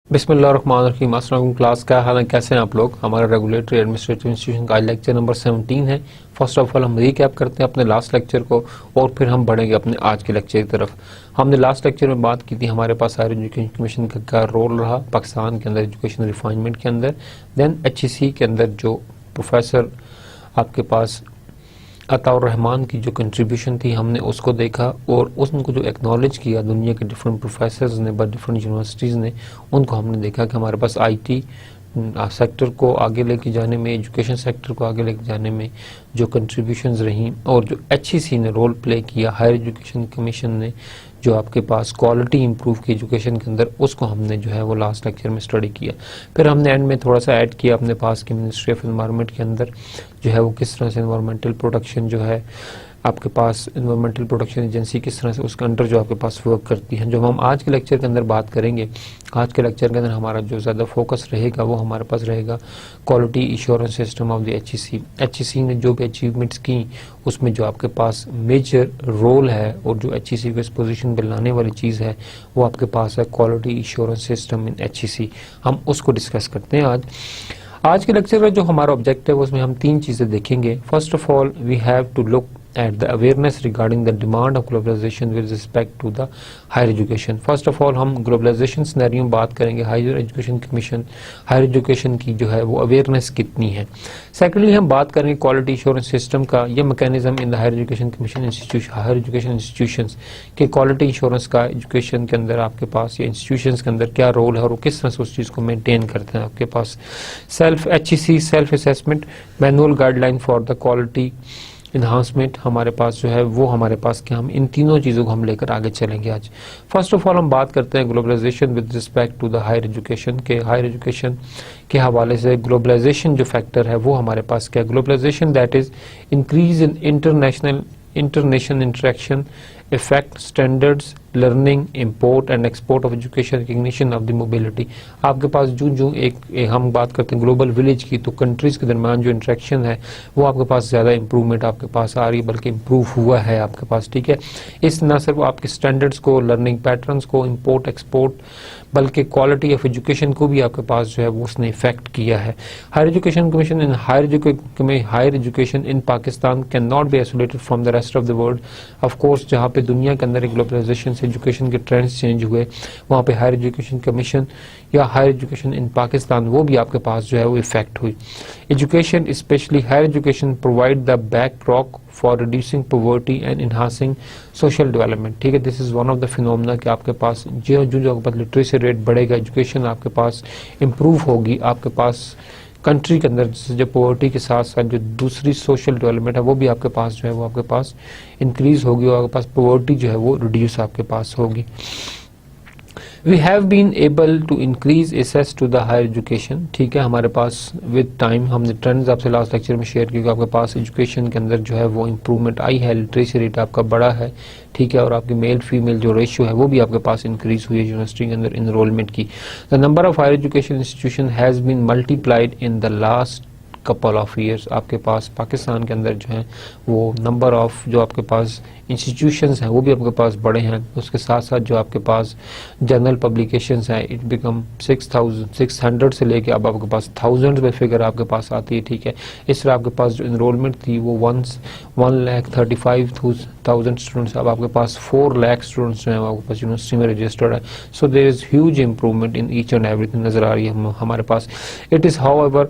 बिस्मिल्लाहिर्रहमानिर्रहीम। अस्सलाम वालेकुम क्लास, क्या हाल है, कैसे हैं आप लोग। हमारा रेगुलेटरी एडमिनिस्ट्रेटिव इंस्टीट्यूशन का आज लेक्चर नंबर 17 है। फर्स्ट ऑफ ऑल हम रीकैप करते हैं अपने लास्ट लेक्चर को और फिर हम बढ़ेंगे अपने आज के लेक्चर की तरफ। हमने लास्ट लेक्चर में बात की थी हमारे पास हायर एजुकेशन कमीशन का क्या रोल रहा पाकिस्तान के अंदर एजुकेशन रिफाइनमेंट के अंदर। देन HEC के अंदर जो प्रोफेसर आपके पास अताउर रहमान की जो कंट्रीब्यूशन थी हमने उसको देखा और उनको जो एक्नॉलेज किया दुनिया के डिफरेंट प्रोफेसर्स ने ब डिफरेंट यूनिवर्सिटीज़ ने, उनको हमने देखा कि हमारे पास IT सेक्टर को आगे लेके जाने में, एजुकेशन सेक्टर को आगे लेके जाने में जो कंट्रीब्यूशंस रहीं और जो HEC ने रोल प्ले किया, हायर एजुकेशन कमीशन ने जो आपके पास क्वालिटी इंप्रूव की एजुकेशन के अंदर, उसको हमने जो है वो लास्ट लेक्चर में स्टडी किया। फिर हमने एंड में थोड़ा सा ऐड किया अपने पास कि मिनिस्ट्री ऑफ एनवायरनमेंट के अंदर जो है वो किस तरह से एनवायरमेंटल प्रोटेक्शन जो है आपके पास एनवायरमेंटल प्रोटेक्शन एजेंसी किस तरह से उसके अंडर जो आपके पास वर्क करती है, जो हम आज के लेक्चर के अंदर बात करेंगे। आज के लेक्चर के अंदर हमारा जो ज़्यादा फोकस रहेगा वो हमारे पास रहेगा quality insurance system of the HEC ने जो भी अचीवमेंट्स की उसमें जो आपके पास मेजर रोल है और जो HEC को इस पोजीशन पर लाने वाली चीज़ है वो आपके पास है quality insurance system in HEC। हम उसको डिस्कस करते हैं आज के लेक्चर का जो हमारा ऑब्जेक्टिव है उसमें हम 3 चीज़ें देखेंगे। First of all we have to look at the awareness regarding the demand of globalization with respect to the higher education। first of all हम globalization scenario में बात करेंगे, higher education commission higher education की जो है वो awareness कितनी है। सेकेंडली हम बात करेंगे क्वालिटी इंश्योरेंस सिस्टम का, ये mechanism in the higher education commission institution, higher education institutions के क्वालिटी इंश्योरेंस का एजुकेशन के अंदर आपके पास या इंस्टीट्यूशंस के अंदर क्या रोल है और किस तरह से उस चीज़ को मेनटेन करते हैं। आपके पास HEC self assessment manual guideline for the quality enhancement हमारे पास जो है वो हमारे पास कि हम इन तीनों चीज़ों को हम लेकर आगे चलेंगे आज। फर्स्ट ऑफ ऑल हम बात करते हैं globalisation with respect to the higher education के। हायर एजुकेशन के हवाले से ग्लोबलाइजेशन जो फैक्टर है वो हमारे पास क्या है। Globalisation that is increase in international interaction, effect standards, learning, import and export of education, recognition of the mobility. आपके पास जो एक हम बात करते हैं ग्लोबल विलेज की, तो कंट्रीज़ के दरमियान जो इंटरेक्शन है वो आपके पास ज़्यादा इंप्रूवमेंट आपके पास आ रही है, बल्कि इम्प्रूव हुआ है आपके पास, ठीक है। इस न सिर्फ आपके स्टैंडर्ड्स को, लर्निंग पैटर्न्स को, इम्पोर्ट एक्सपोर्ट, बल्कि क्वालिटी ऑफ एजुकेशन को भी आपके पास जो है वो उसने इफेक्ट किया है। Higher education commission in higher education in Pakistan can not be isolated from the rest of the world. Of course जहाँ पे दुनिया के अंदर ग्लोबलाइजेशन से एजुकेशन के ट्रेंड्स चेंज हुए, वहाँ पे हायर एजुकेशन कमीशन या हायर एजुकेशन इन पाकिस्तान वो भी आपके पास जो है वो इफेक्ट हुई। Education specially higher education provide the backdrop for reducing poverty and enhancing social development, ठीक है। This is one of the phenomena कि आपके पास जो आपके पास लिटरेसी रेट बढ़ेगा, एजुकेशन आपके पास इम्प्रूव होगी, आपके पास कंट्री के अंदर जो पॉवर्टी के साथ साथ जो दूसरी सोशल डेवलपमेंट है वो भी आपके पास जो है वो आपके पास इंक्रीज होगी और आपके पास पॉवर्टी जो है वो रिड्यूस आपके पास होगी। We have been able to increase access to the higher education, ठीक है। हमारे पास विद टाइम हमने ट्रेंड्स आपसे लास्ट लेक्चर में शेयर किया, आपके पास एजुकेशन के अंदर जो है वो इम्प्रूवमेंट आई है, लिटरेसी रेट आपका बढ़ा है, ठीक है, और आपकी मेल फीमेल जो रेशियो है वो भी आपके पास इंक्रीज हुई है यूनिवर्सिटी के अंदर इनरोलमेंट की। The number of higher education institution has been multiplied in the last couple of years. आपके पास पाकिस्तान के अंदर जो है वो नंबर ऑफ जो आपके पास इंस्टीट्यूशंस हैं वो भी आपके पास बड़े हैं, उसके साथ साथ जो आपके पास जर्नल पब्लिकेशंस हैं इट बिकम 600 से लेके अब आपके पास थाउजेंड्स में फिगर आपके पास आती है, ठीक है। इस तरह आपके पास जो इनरोलमेंट थी वो 1,35,000 स्टूडेंट्स, अब आपके पास 4 लाख स्टूडेंट्स जो हैं आपके पास यूनिवर्सिटी में रजिस्टर्ड है। So there is huge improvement in each and everything नजर आ रही है हमारे पास। It is however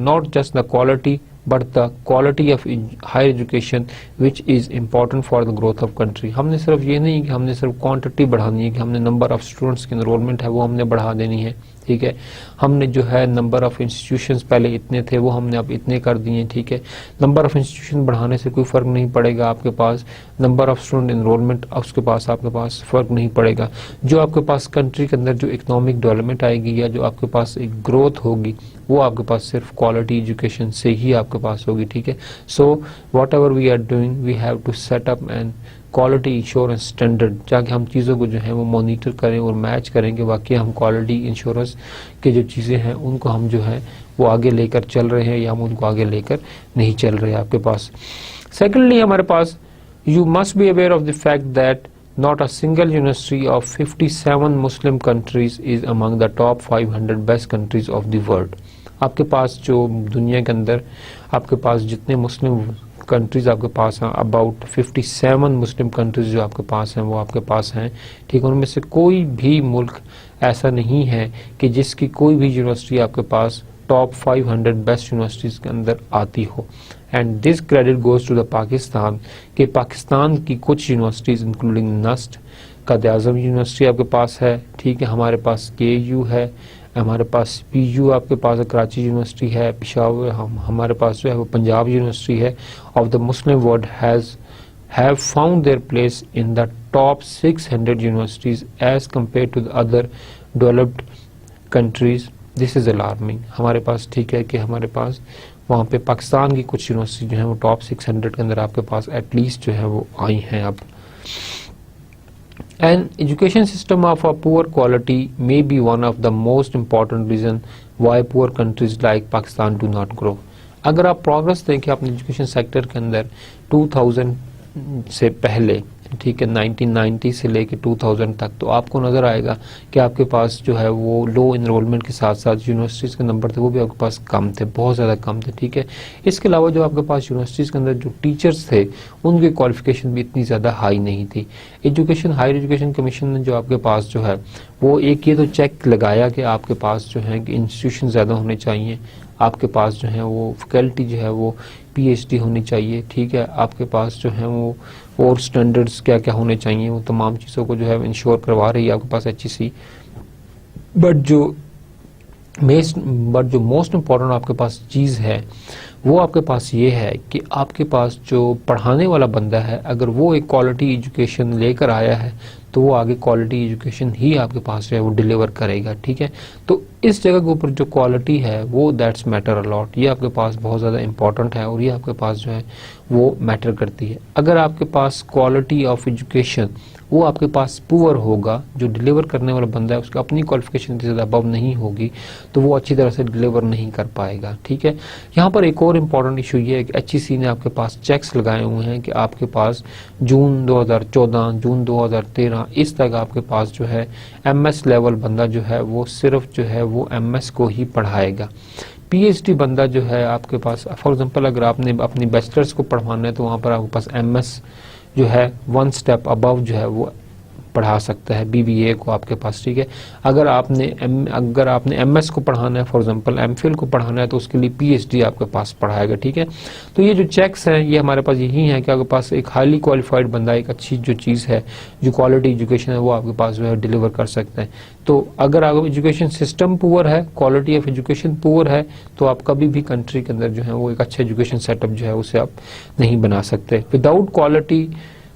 not just the quality but the quality of higher education which is important for the growth of country। हमने सिर्फ ये नहीं कि हमने सिर्फ क्वांटिटी बढ़ानी है कि हमने नंबर ऑफ स्टूडेंट्स की एनरोलमेंट है वो हमने बढ़ा देनी है, ठीक है। हमने जो है नंबर ऑफ इंस्टीट्यूशंस पहले इतने थे वो हमने अब इतने कर दिए, ठीक है। नंबर ऑफ इंस्टीट्यूशन बढ़ाने से कोई फ़र्क नहीं पड़ेगा आपके पास, नंबर ऑफ स्टूडेंट इनरोलमेंट उसके पास आपके पास फ़र्क नहीं पड़ेगा। जो आपके पास कंट्री के अंदर जो इकोनॉमिक डेवलपमेंट आएगी या जो आपके पास एक ग्रोथ होगी वो आपके पास सिर्फ क्वालिटी एजुकेशन से ही आपके पास होगी, ठीक है। So whatever we are doing we have to set up and quality insurance standard, जाके हम चीज़ों को जो है वो मॉनिटर करें और मैच करें कि वाकई हम क्वालिटी इंश्योरेंस के जो चीज़ें हैं उनको हम जो है वो आगे लेकर चल रहे हैं या हम उनको आगे लेकर नहीं चल रहे हैं आपके पास। सेकेंडली हमारे पास you must be aware of the fact that not a single university of 57 Muslim countries is among the top 500 best countries of the world. आपके पास जो दुनिया के अंदर आपके पास जितने मुस्लिम कंट्रीज आपके पास हैं, अबाउट 57 मुस्लिम कंट्रीज जो आपके पास हैं वो आपके पास हैं, ठीक है। उनमें से कोई भी मुल्क ऐसा नहीं है कि जिसकी कोई भी यूनिवर्सिटी आपके पास टॉप 500 बेस्ट यूनिवर्सिटीज़ के अंदर आती हो। And this credit goes to the Pakistan कि पाकिस्तान की कुछ universities including NUST, Quaid-e-Azam university आपके पास है, ठीक है। हमारे पास KU है, हमारे पास PU आपके पास कराची यूनिवर्सिटी है, पेशावर हमारे पास जो है वो पंजाब यूनिवर्सिटी है of the Muslim world have found their place in the top 600 universities as compared to the other developed countries. This is alarming. हमारे पास ठीक है कि हमारे पास वहाँ पे पाकिस्तान की कुछ यूनिवर्सिटी जो है वो टॉप 600 के अंदर आपके पास एटलीस्ट जो है वो आई हैं अब। An education system of a poor quality may be one of the most important reason why poor countries like Pakistan do not grow. अगर आप प्रोग्रेस देखें अपने एजुकेशन सेक्टर के अंदर 2000 से पहले, ठीक है, 1990 से लेके 2000 तक, तो आपको नज़र आएगा कि आपके पास जो है वो लो इनरोलमेंट के साथ साथ यूनिवर्सिटीज़ के नंबर थे वो भी आपके पास कम थे, बहुत ज़्यादा कम थे, ठीक है। इसके अलावा जो आपके पास यूनिवर्सिटीज़ के अंदर जो टीचर्स थे उनकी क्वालिफिकेशन भी इतनी ज़्यादा हाई नहीं थी। हायर एजुकेशन कमीशन ने जो आपके पास जो है वो एक ये तो चेक लगाया कि आपके पास जो है कि इंस्टीट्यूशन ज़्यादा होने चाहिए, आपके पास जो है वो फैकल्टी जो है वो PhD होनी चाहिए, ठीक है। आपके पास जो है वो और स्टैंडर्ड्स क्या क्या होने चाहिए वो तमाम चीज़ों को जो है इंश्योर करवा रही है आपके पास HEC। बट जो मोस्ट इम्पॉर्टेंट आपके पास चीज़ है वो आपके पास ये है कि आपके पास जो पढ़ाने वाला बंदा है अगर वो एक क्वालिटी एजुकेशन लेकर आया है तो वो आगे क्वालिटी एजुकेशन ही आपके पास जो है वो डिलीवर करेगा, ठीक है। तो इस जगह के ऊपर जो क्वालिटी है वो दैट्स मैटर अलॉट, ये आपके पास बहुत ज़्यादा इंपॉर्टेंट है और ये आपके पास जो है वो मैटर करती है। अगर आपके पास क्वालिटी ऑफ एजुकेशन वो आपके पास पुअर होगा, जो डिलीवर करने वाला बंदा है उसकी अपनी क्वालिफिकेशन इतनी ज़्यादा अबव नहीं होगी तो वो अच्छी तरह से डिलीवर नहीं कर पाएगा, ठीक है। यहाँ पर एक और इम्पॉर्टेंट इशू ये है कि HEC ने आपके पास चेक्स लगाए हुए हैं कि आपके पास जून 2014, जून 2013 इस तक आपके पास जो है MS लेवल बंदा जो है वो सिर्फ जो है वो MS को ही पढ़ाएगा। PhD बंदा जो है आपके पास, फॉर एग्जांपल अगर आपने अपनी बैचलर्स को पढ़वाना है तो वहाँ पर आपके पास MS जो है 1 स्टेप अबव जो है वो पढ़ा सकता है BBA को आपके पास, ठीक है। अगर आपने MS को पढ़ाना है, फॉर एग्जांपल MPhil को पढ़ाना है तो उसके लिए PhD आपके पास पढ़ाएगा, ठीक है। तो ये जो चेक्स हैं ये हमारे पास यही है कि आपके पास एक हाईली क्वालिफाइड बंदा, एक अच्छी जो चीज़ है जो क्वालिटी एजुकेशन है वो आपके पास जो है डिलीवर कर सकता है। तो अगर आप एजुकेशन सिस्टम पुअर है, क्वालिटी ऑफ एजुकेशन पुअर है, तो आप कभी भी कंट्री के अंदर जो है वो एक अच्छा एजुकेशन सेटअप जो है उसे आप नहीं बना सकते। Without quality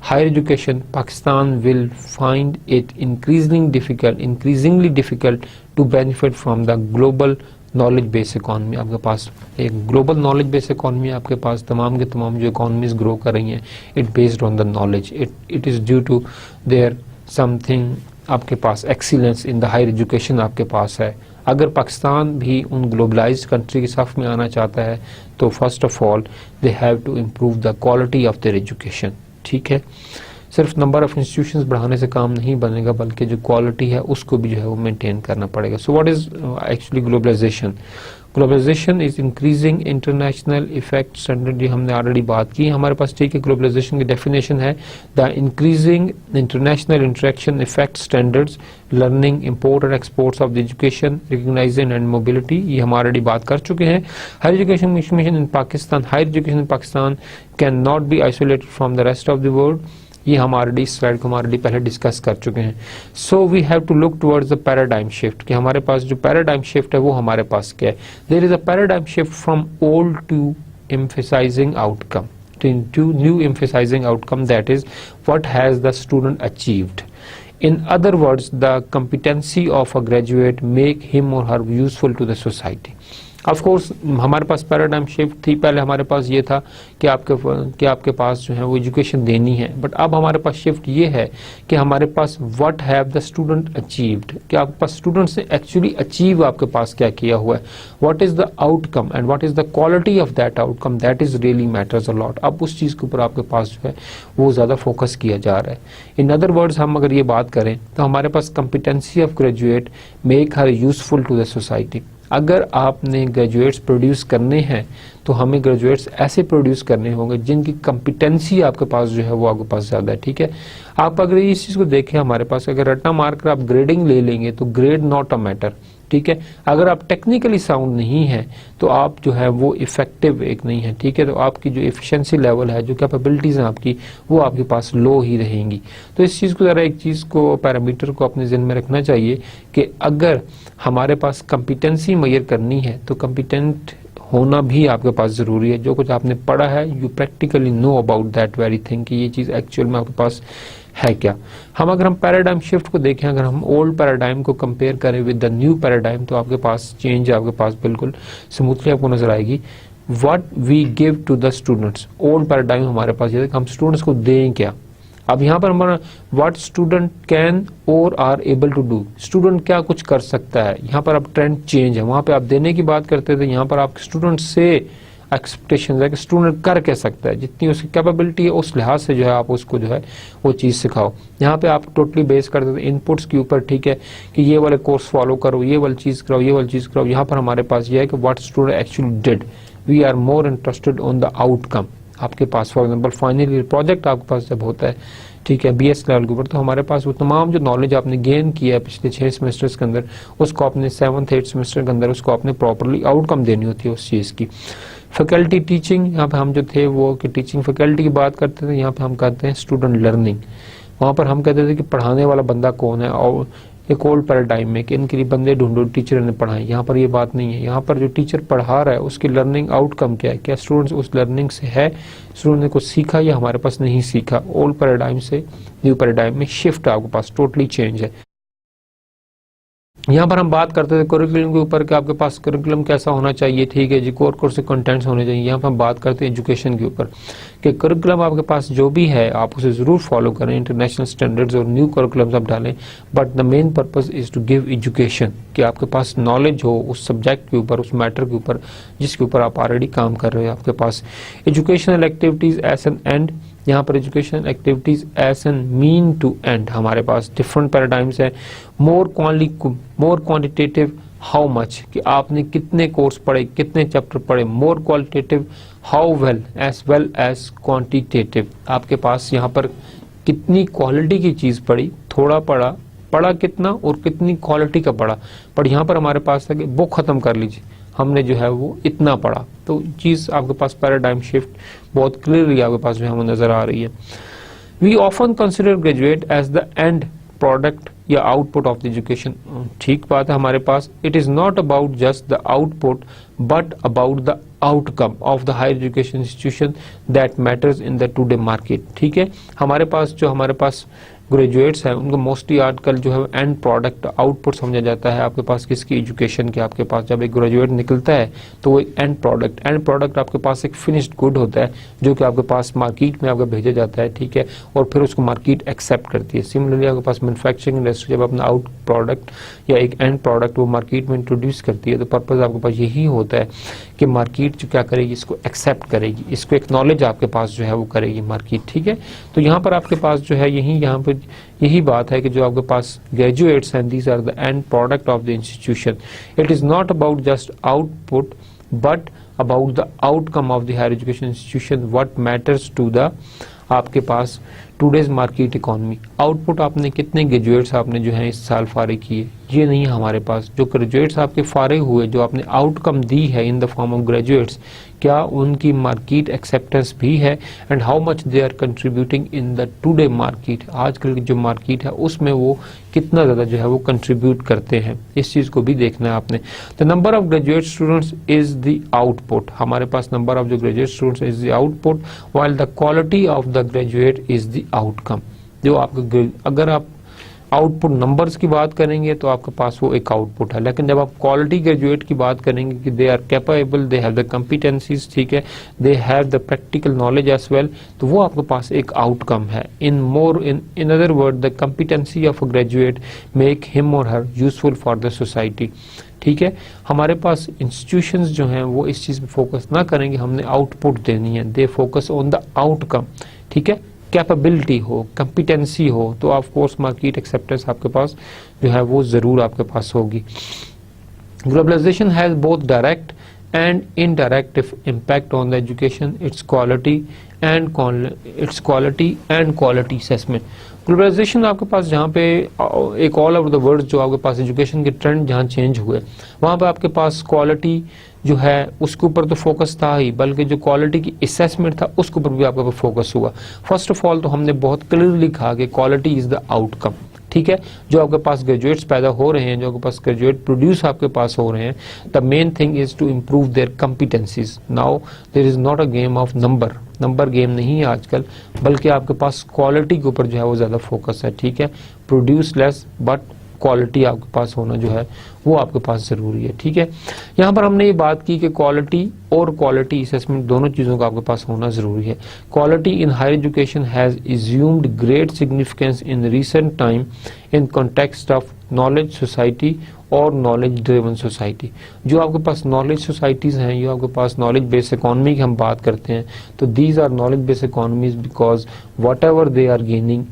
higher education, Pakistan will find it increasingly difficult to benefit from the global knowledge based economy. आपके पास एक global knowledge based economy, आपके पास तमाम के तमाम जो economies grow कर रही हैं it based on the knowledge, it is due to their something, आपके पास excellence in the higher education आपके पास है। अगर पाकिस्तान भी उन ग्लोबलाइज्ड कंट्री के साथ में आना चाहता है तो first of all they have to improve the quality of their education, ठीक है। सिर्फ नंबर ऑफ इंस्टीट्यूशंस बढ़ाने से काम नहीं बनेगा बल्कि जो क्वालिटी है उसको भी जो है वो मेंटेन करना पड़ेगा। So what is actually globalization? Globalization is increasing international effect standard, ये हमने ऑलरेडी बात की हमारे पास, ठीक है। ग्लोबलाइजेशन की डेफिनेशन है the increasing international interaction effect standards, learning, import और exports of the education, recognization and mobility, ये हम ऑलरेडी बात कर चुके हैं। Higher education in Pakistan can not be isolated from the rest of the world. ये हम ऑलरेडी इस स्लाइड को हम ऑलरेडी पहले डिस्कस कर चुके हैं। So we have to look towards the paradigm shift, कि हमारे पास जो पैराडाइम शिफ्ट है वो हमारे पास क्या है। There is a paradigm shift from old to emphasizing outcome to new emphasizing outcome, that is what has the student achieved. In other words, the competency of a graduate make him or her useful to the society. Of course हमारे पास paradigm shift थी, पहले हमारे पास ये था कि आपके पास जो है वो एजुकेशन देनी है, बट अब हमारे पास शिफ्ट ये है कि हमारे पास what have the student achieved, कि आपके पास स्टूडेंट्स ने एक्चुअली अचीव आपके पास क्या किया हुआ है, what is the outcome and what is the quality of that outcome, that is really matters a lot. अब उस चीज़ के ऊपर आपके पास जो है वो ज़्यादा फोकस किया जा रहा है। इन अदर वर्ड्स हम अगर ये बात करें तो हमारे पास competency of graduate make her useful to the society. अगर आपने ग्रेजुएट्स प्रोड्यूस करने हैं तो हमें ग्रेजुएट्स ऐसे प्रोड्यूस करने होंगे जिनकी कंपिटेंसी आपके पास जो है वो आपके पास ज़्यादा है, ठीक है। आप अगर इस चीज़ को देखें, हमारे पास अगर रट्टा मारकर आप ग्रेडिंग ले लेंगे तो ग्रेड नॉट अ मैटर, ठीक है। अगर आप टेक्निकली साउंड नहीं है तो आप जो है वो इफेक्टिव एक नहीं है, ठीक है। तो आपकी जो एफिशिएंसी लेवल है, जो कैपेबिलिटीज़ हैं आपकी, वो आपके पास लो ही रहेंगी। तो इस चीज़ को ज़रा एक चीज़ को पैरामीटर को अपने ज़हन में रखना चाहिए कि अगर हमारे पास कंपिटेंसी मेजर करनी है तो कंपिटेंट होना भी आपके पास ज़रूरी है। जो कुछ आपने पढ़ा है you practically know about that very thing, कि ये चीज़ एक्चुअल में आपके पास है क्या। अगर हम पैराडाइम शिफ्ट को देखें, अगर हम ओल्ड पैराडाइम को कंपेयर करें विद द न्यू पैराडाइम, तो आपके पास चेंज आपके पास बिल्कुल स्मूथली आपको नजर आएगी। What we give to the students, old paradigm हमारे पास ये है कि हम स्टूडेंट्स को दें क्या। अब यहाँ पर हमारा what student can or are able to do, student क्या कुछ कर सकता है। यहाँ पर अब ट्रेंड चेंज है, वहाँ पे आप देने की बात करते थे, यहाँ पर आप स्टूडेंट से एक्सपेक्टेशन है कि स्टूडेंट कर क्या सकता है, जितनी उसकी कैपेबिलिटी है उस लिहाज से जो है आप उसको जो है वो चीज़ सिखाओ। यहाँ पे आप टोटली बेस करते थे इनपुट्स के ऊपर, ठीक है, कि ये वाले कोर्स फॉलो करो, ये वाली चीज़ कराओ, ये वाली चीज़ कराओ। यहाँ पर हमारे पास ये है कि what student actually did, we are more interested on the outcome. आपके पास फॉर एग्जाम्पल फाइनल प्रोजेक्ट आपके पास जब होता है, ठीक है, BS लेवल के ऊपर, तो हमारे पास वो तमाम जो नॉलेज आपने गेन किया है पिछले 6 सेमेस्टर्स के अंदर, उसको आपने 7th 8th सेमेस्टर के अंदर उसको आपने प्रॉपरली आउटकम देनी होती है उस चीज़ की। फैकल्टी टीचिंग, यहाँ पे हम जो थे वो कि टीचिंग फैकल्टी की बात करते थे, यहाँ पे हम कहते हैं स्टूडेंट लर्निंग। वहाँ पर हम कहते थे कि पढ़ाने वाला बंदा कौन है, और एक ओल्ड पैराडाइम में कि इनके लिए बंदे ढूंढो, टीचर ने पढ़ाएं। यहाँ पर ये बात नहीं है, यहाँ पर जो टीचर पढ़ा रहा है उसकी लर्निंग आउटकम क्या है, क्या स्टूडेंट्स उस लर्निंग से है, स्टूडेंट ने कुछ सीखा या हमारे पास नहीं सीखा। ओल्ड पैराडाइम से न्यू पैराडाइम में शिफ्ट आपके पास टोटली चेंज है। यहाँ पर हम बात करते थे करिकुलम के ऊपर कि आपके पास करिकुलम कैसा होना चाहिए, ठीक है जी, कोर कोर्स के कंटेंट्स होने चाहिए। यहाँ पर हम बात करते हैं एजुकेशन के ऊपर कि करिकुलम आपके पास जो भी है आप उसे ज़रूर फॉलो करें, इंटरनेशनल स्टैंडर्ड्स और न्यू करिकुलम्स आप डालें, but the main purpose is to give education, कि आपके पास नॉलेज हो उस सब्जेक्ट के ऊपर, उस मैटर के ऊपर जिसके ऊपर आप ऑलरेडी काम कर रहे हो। आपके पास educational activities as an end, यहाँ पर educational activities as an mean to end हमारे पास डिफरेंट पैराडाइम्स है। मोर क्वांटिटेटिव हाउ मच, कि आपने कितने कोर्स पढ़े, कितने चैप्टर पढ़े। More qualitative how well as quantitative, आपके पास यहाँ पर कितनी क्वालिटी की चीज़ पढ़ी, थोड़ा पढ़ा कितना और कितनी क्वालिटी का पढ़ा। पर यहाँ पर हमारे पास था कि बुक खत्म कर लीजिए, हमने जो है वो इतना पढ़ा। तो चीज़ आपके पास पैराडाइम शिफ्ट बहुत क्लियरली आपके पास जो है वो नजर आ रही है। We often consider graduate as the end product या आउटपुट ऑफ द एजुकेशन, ठीक बात है हमारे पास। It is not about just the output but about the outcome of the higher education institution that matters in the today market, ठीक है। हमारे पास graduates हैं उनको मोस्टली आजकल जो है एंड प्रोडक्ट आउटपुट समझा जाता है आपके पास किसकी, एजुकेशन के। आपके पास जब एक ग्रेजुएट निकलता है तो वो एंड प्रोडक्ट आपके पास एक फिनिश्ड गुड होता है जो कि आपके पास मार्केट में आपका भेजा जाता है, ठीक है, और फिर उसको मार्केट एक्सेप्ट करती है। सिमिलरली आपके पास मैन्युफैक्चरिंग इंडस्ट्री जब अपना आउट प्रोडक्ट या एक एंड प्रोडक्ट वो मार्केट में इंट्रोड्यूस करती है तो पर्पज़ आपके पास यही होता है कि मार्केट जो क्या करेगी, इसको एक्सेप्ट करेगी, इसको एक्नॉलेज आपके पास जो है वो करेगी मार्केट, ठीक है। तो यहाँ पर आपके पास जो है यही बात है कि जो आपके पास ग्रेजुएट्स हैं, these are the end product of the institution. It is not about just output but about the outcome of the higher education institution, what matters to the आपके पास टूडेज मार्केट इकोनॉमी, आउटपुट आपने कितने graduates आपने जो है इस साल फारिग किए, ये नहीं है हमारे पास। जो ग्रेजुएट्स आपके फारिग हुए, जो आपने आउटकम दी है in the form of graduates, क्या उनकी मार्केट एक्सेप्टेंस भी है, and how much they are contributing in the today market, आजकल की जो मार्केट है उसमें वो कितना ज़्यादा जो है वो कंट्रीब्यूट करते हैं, इस चीज़ को भी देखना है आपने। The number of graduate students is the output, हमारे पास नंबर ऑफ जो graduate students is the output, while the quality of the graduate is the outcome. जो आपका, अगर आप आउटपुट नंबर्स की बात करेंगे तो आपके पास वो एक आउटपुट है, लेकिन जब आप क्वालिटी ग्रेजुएट की बात करेंगे कि they are capable, they have the competencies, ठीक है, they have the practical knowledge as well, तो वो आपके पास एक आउटकम है। In other word, the competency of a graduate make him or her useful for the society. ठीक है, हमारे पास इंस्टीट्यूशंस जो हैं वो इस चीज़ पे फोकस ना करेंगे हमने आउटपुट देनी है, they focus on the outcome. ठीक है, कैपेबिलिटी हो, कंपिटेंसी हो, तो ऑफ कोर्स मार्केट एक्सेप्टेंस आपके पास जो है वो जरूर आपके पास होगी। Globalization has both direct and indirect impact on the education, its quality and quality assessment. Globalization आपके पास जहाँ पे एक ऑल ओवर द वर्ल्ड जो आपके पास एजुकेशन के ट्रेंड जहाँ चेंज हुए, वहाँ पे आपके पास क्वालिटी जो है उसके ऊपर तो फोकस था ही, बल्कि जो क्वालिटी की असेसमेंट था उसके ऊपर भी आपके पास फोकस हुआ। फर्स्ट ऑफ ऑल तो हमने बहुत क्लियरली कहा कि क्वालिटी इज द आउटकम। ठीक है, जो आपके पास ग्रेजुएट्स पैदा हो रहे हैं, जो आपके पास ग्रेजुएट प्रोड्यूस आपके पास हो रहे हैं, the main thing is to improve their competencies. Now there is not a game of number game नहीं है आजकल, बल्कि आपके पास क्वालिटी के ऊपर जो है वो ज्यादा फोकस है। ठीक है, प्रोड्यूस लेस बट क्वालिटी आपके पास होना जो है वो आपके पास जरूरी है। ठीक है, यहाँ पर हमने ये बात की कि क्वालिटी और क्वालिटी असेसमेंट दोनों चीजों का आपके पास होना जरूरी है। Quality in higher education has assumed great significance in recent time in context of knowledge society और नॉलेज ड्रिवन सोसाइटी। जो आपके पास नॉलेज सोसाइटीज हैं, ये आपके पास नॉलेज बेस्ड इकोनॉमी की हम बात करते हैं, तो these are knowledge based economies because whatever they are gaining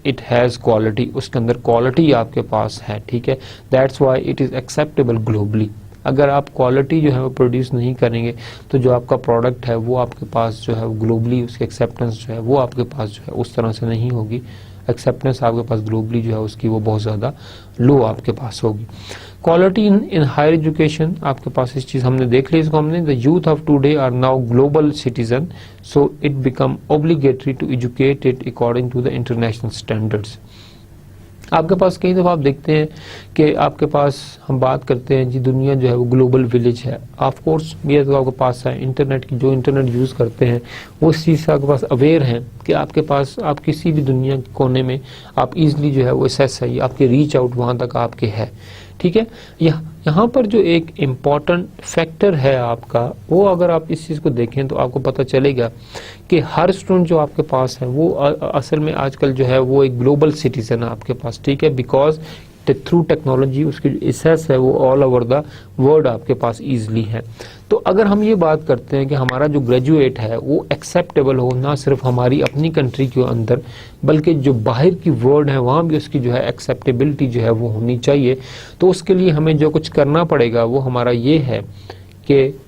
it has quality, उसके अंदर क्वालिटी आपके पास है। ठीक है, that's why it is acceptable globally. अगर आप क्वालिटी जो है वो प्रोड्यूस नहीं करेंगे तो जो आपका प्रोडक्ट है वो आपके पास जो है ग्लोबली उसकी एक्सेप्टेंस जो है वो आपके पास जो है उस तरह से नहीं होगी। एक्सेप्टेंस आपके पास ग्लोबली जो है उसकी वो बहुत ज़्यादा लो आपके पास होगी। क्वालिटी इन हायर एजुकेशन आपके पास इस चीज़ हमने देख ली, इसको हमने the youth of today are now global citizen, so it become obligatory to educate it according to the international standards. आपके पास कई दफ़ा आप देखते हैं कि आपके पास हम बात करते हैं जी दुनिया जो है वो ग्लोबल विलेज है। ऑफ कोर्स ये तो आपके पास है इंटरनेट की, जो इंटरनेट यूज़ करते हैं वो इस चीज़ से आपके पास अवेयर हैं कि आपके पास आप किसी भी दुनिया के कोने में आप इजीली जो है वो एक्सेस है, आपके रीच आउट वहाँ तक आपके है। ठीक है, यहाँ पर जो एक इम्पॉर्टेंट फैक्टर है आपका, वो अगर आप इस चीज़ को देखें तो आपको पता चलेगा कि हर स्टूडेंट जो आपके पास है वो असल में आजकल जो है वो एक ग्लोबल सिटीजन है आपके पास। ठीक है, बिकॉज थ्रू टेक्नोलॉजी उसकी जो एक्सेस है वो ऑल ओवर द वर्ल्ड आपके पास ईजिली है। तो अगर हम ये बात करते हैं कि हमारा जो ग्रेजुएट है वो एक्सेप्टेबल हो ना सिर्फ हमारी अपनी कंट्री के अंदर बल्कि जो बाहर की वर्ल्ड है वहाँ भी उसकी जो है एक्सेप्टेबिलिटी जो है वो होनी चाहिए, तो उसके लिए हमें जो कुछ करना पड़ेगा वो हमारा ये है कि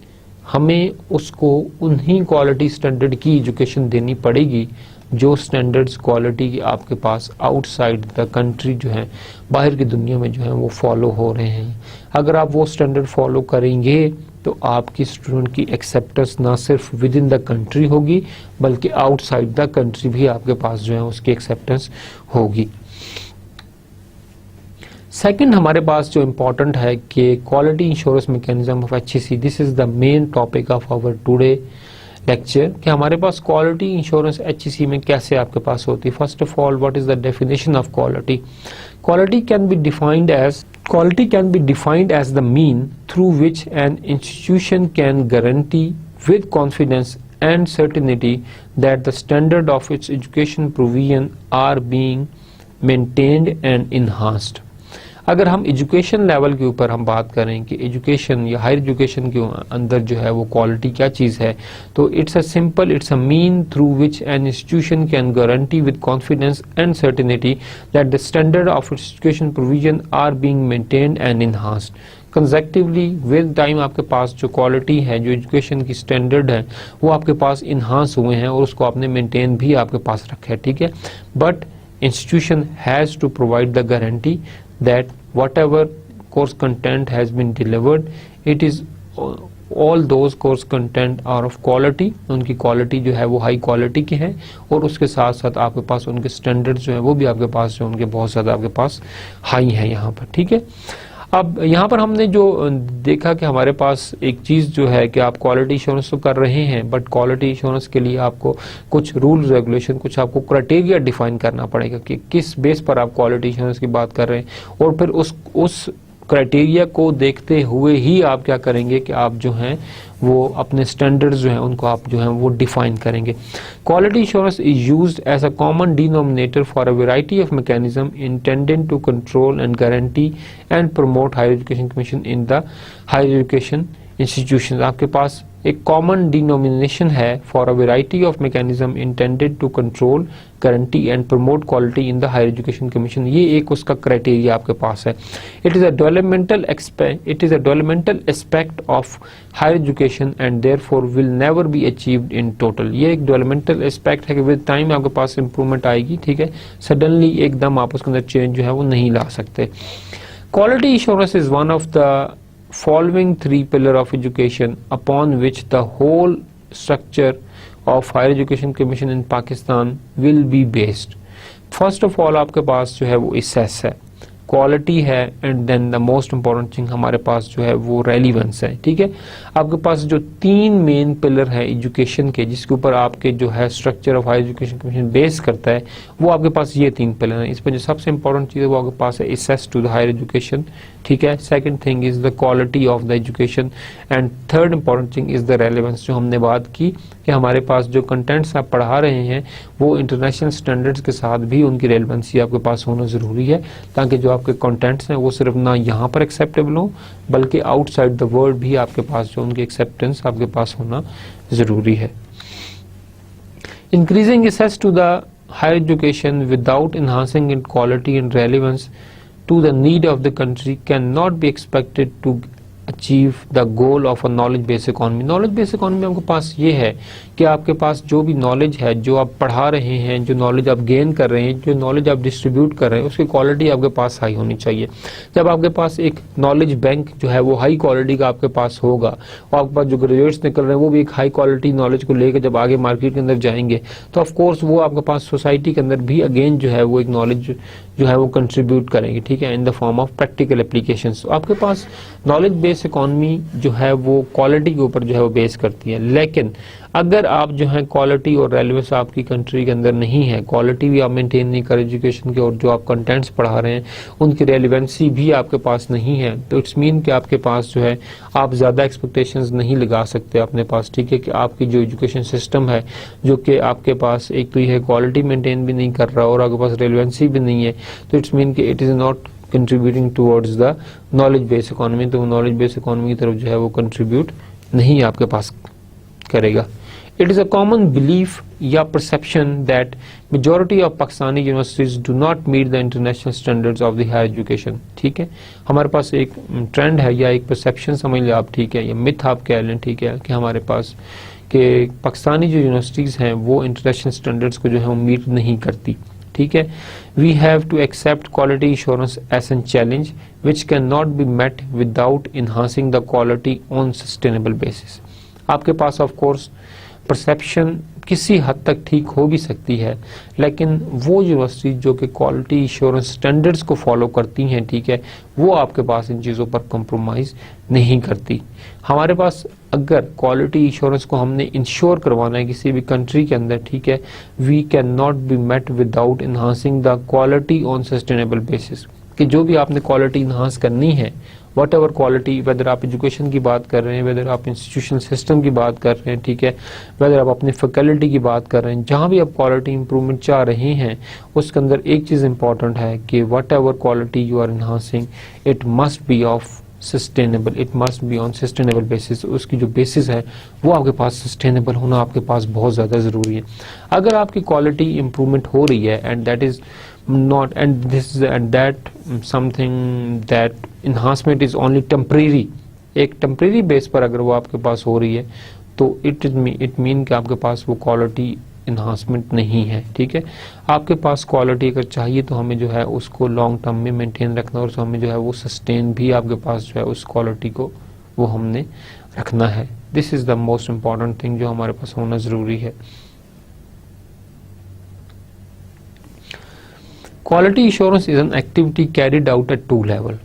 हमें उसको उन्हीं क्वालिटी स्टैंडर्ड की एजुकेशन देनी पड़ेगी जो स्टैंडर्ड्स क्वालिटी की आपके पास आउटसाइड द कंट्री जो है बाहर की दुनिया में जो है वो फॉलो हो रहे हैं। अगर आप वो स्टैंडर्ड फॉलो करेंगे तो आपकी स्टूडेंट की एक्सेप्टेंस ना सिर्फ विद इन द कंट्री होगी बल्कि आउटसाइड द कंट्री भी आपके पास जो है उसकी एक्सेप्टेंस होगी। सेकंड हमारे पास जो इम्पोर्टेंट है कि quality insurance mechanism of HEC, this is the main topic of our today lecture कि हमारे पास क्वालिटी इंश्योरेंस HEC में कैसे आपके पास होती है। First of all, what is the definition of quality? Quality can be defined as the mean through which an institution can guarantee with confidence and certainty that the standard of its education provision are being maintained and enhanced। अगर हम education level के ऊपर हम बात करें कि education या higher education के अंदर जो है वो क्वालिटी क्या चीज़ है, तो it's a mean through which an institution can guarantee with confidence and certainty that the standard of education provision are being maintained and enhanced. Consecutively with time आपके पास जो क्वालिटी है, जो एजुकेशन की स्टैंडर्ड है, वो आपके पास इन्हांस हुए हैं और उसको आपने मेंटेन भी आपके पास रखा है, ठीक है। But institution has to provide the guarantee that whatever course content has been delivered, it is all those course content are of quality, उनकी क्वालिटी जो है वो हाई क्वालिटी की है और उसके साथ साथ आपके पास उनके स्टैंडर्ड जो है वो भी आपके पास जो उनके बहुत ज़्यादा आपके पास हाई है यहाँ पर, ठीक है। अब यहाँ पर हमने जो देखा कि हमारे पास एक चीज़ जो है कि आप क्वालिटी इंश्योरेंस तो कर रहे हैं, बट क्वालिटी इंश्योरेंस के लिए आपको कुछ रूल रेगुलेशन, कुछ आपको क्राइटेरिया डिफाइन करना पड़ेगा कि किस बेस पर आप क्वालिटी इंश्योरेंस की बात कर रहे हैं और फिर उस क्राइटेरिया को देखते हुए ही आप क्या करेंगे कि आप जो हैं वो अपने स्टैंडर्ड्स जो हैं उनको आप जो हैं वो डिफाइन करेंगे। Quality insurance is used as a common denominator for a variety of mechanism intended to control and guarantee and promote higher education commission in the higher education institution. आपके पास एक कॉमन डिनोमिनेशन है for a variety of mechanism intended to control, guarantee and promote quality in the higher education commission. ये एक उसका criteria आपके पास है। It is a developmental aspect of higher education and therefore will never be achieved in total. ये एक developmental aspect है कि विद टाइम आपके पास इंप्रूवमेंट आएगी, ठीक है। सडनली एकदम आप उसके अंदर चेंज जो है वो नहीं ला सकते। Quality insurance is one of the following three pillar of education upon which the whole structure of higher education commission in Pakistan will be based. First of all आपके पास जो है वो assess है, क्वालिटी है and then the most important thing हमारे पास जो है वो रेलिवेंस है, ठीक है। आपके पास जो तीन मेन पिलर है एजुकेशन के जिसके ऊपर आपके जो है structure of higher education commission base करता है, वो आपके पास ये तीन पिलर हैं। इसमें जो सबसे इंपॉर्टेंट चीज़ है वो आपके पास है access to the higher education, ठीक है। Second thing is the quality of the education and third important thing is the relevance, जो हमने बात की कि हमारे पास जो कंटेंट्स आप पढ़ा रहे हैं वो इंटरनेशनल स्टैंडर्ड्स के साथ भी उनकी रेलिवेंसी आपके पास होना ज़रूरी है, ताकि जो आपके कंटेंट्स हैं वो सिर्फ ना यहाँ पर एक्सेप्टेबल हो बल्कि आउटसाइड द वर्ल्ड भी आपके पास जो उनकी एक्सेप्टेंस आपके पास होना ज़रूरी है। Increasing access to the higher education without enhancing in quality and relevance to the need of the country cannot be expected to achieve the goal of a knowledge based economy. knowledge based economy में आपके पास ये है कि आपके पास जो भी knowledge है, जो आप पढ़ा रहे हैं, जो नॉलेज आप गेन कर रहे हैं, जो नॉलेज आप डिस्ट्रीब्यूट कर रहे हैं, उसकी क्वालिटी आपके पास हाई होनी चाहिए। जब आपके पास एक नॉलेज बैंक जो है वो हाई क्वालिटी का आपके पास होगा और आपके पास जो ग्रेजुएट्स निकल रहे हैं वो भी एक हाई क्वालिटी नॉलेज को लेकर जब आगे मार्केट के अंदर जाएंगे तो ऑफकोर्स वो आपके पास सोसाइटी के अंदर भी अगेन जो है वो एक नॉलेज जो है वो कंट्रीब्यूट करेंगे, ठीक है, in the form of practical applications. आपके पास नॉलेज बेस्ड इकोनॉमी जो है वो क्वालिटी के ऊपर जो है वो बेस करती है, लेकिन अगर आप जो है क्वालिटी और रेलेवेंस आपकी कंट्री के अंदर नहीं है, क्वालिटी भी आप मेंटेन नहीं कर एजुकेशन के और जो आप कंटेंट्स पढ़ा रहे हैं उनकी रेलेवेंसी भी आपके पास नहीं है, तो इट्स मीन कि आपके पास जो है आप ज़्यादा एक्सपेक्टेशंस नहीं लगा सकते अपने पास, ठीक है, कि आपकी जो एजुकेशन सिस्टम है जो कि आपके पास एक तो ये क्वालिटी मेंटेन भी नहीं कर रहा और आपके पास रेलेवेंसी भी नहीं है, तो इट्स मीन कि it is not contributing towards the knowledge based economy. तो नॉलेज बेस्ड इकोनॉमी की तरफ जो है वो कंट्रीब्यूट नहीं आपके पास करेगा। It is a common belief या perception that majority of Pakistani universities do not meet the international standards of the higher education. ठीक है, हमारे पास एक ट्रेंड है या एक परसेप्शन समझ लिया आप, ठीक है, या मिथ आप कह लें, ठीक है, कि हमारे पास के पाकिस्तानी जो यूनिवर्सिटीज़ हैं वो इंटरनेशनल स्टैंडर्ड्स को जो है वो मीट नहीं करती, ठीक है। We have to accept quality insurance as an challenge which can not be met without enhancing the quality on sustainable basis. आपके पास ऑफ कोर्स परसेप्शन किसी हद तक ठीक हो भी सकती है, लेकिन वो यूनिवर्सिटी जो कि क्वालिटी इंश्योरेंस स्टैंडर्ड्स को फॉलो करती हैं, ठीक है, वो आपके पास इन चीज़ों पर कंप्रोमाइज़ नहीं करती। हमारे पास अगर क्वालिटी इंश्योरेंस को हमने इंश्योर करवाना है किसी भी कंट्री के अंदर, ठीक है, we can not be met without enhancing the quality on sustainable basis, कि जो भी आपने क्वालिटी इन्हांस करनी है, वट एवर क्वालिटी, वेदर आप एजुकेशन की बात कर रहे हैं, वेदर आप इंस्टीट्यूशन सिस्टम की बात कर रहे हैं, ठीक है, वेदर आप अपनी फैकल्टी की बात कर रहे हैं, जहाँ भी आप क्वालिटी इंप्रूवमेंट चाह रहे हैं उसके अंदर एक चीज़ इंपॉर्टेंट है कि whatever quality you are enhancing it must be of sustainable, it must be on sustainable basis. उसकी जो बेसिस है वो आपके पास सस्टेनेबल होना आपके पास बहुत ज़्यादा ज़रूरी है। अगर आपकी क्वालिटी इंप्रूवमेंट हो रही है and that is not, and this and that something that enhancement is only temporary, एक टेम्परेरी बेस पर अगर वो आपके पास हो रही है तो इट मीन कि आपके पास वो क्वालिटी इन्हांसमेंट नहीं है। ठीक है, आपके पास क्वालिटी अगर चाहिए तो हमें जो है उसको लॉन्ग टर्म में मेंटेन रखना और हमें जो है वो सस्टेन भी आपके पास जो है उस क्वालिटी को वो हमने रखना है। This is the most important thing जो हमारे पास होना जरूरी है। Quality insurance is an activity carried out at 2 level.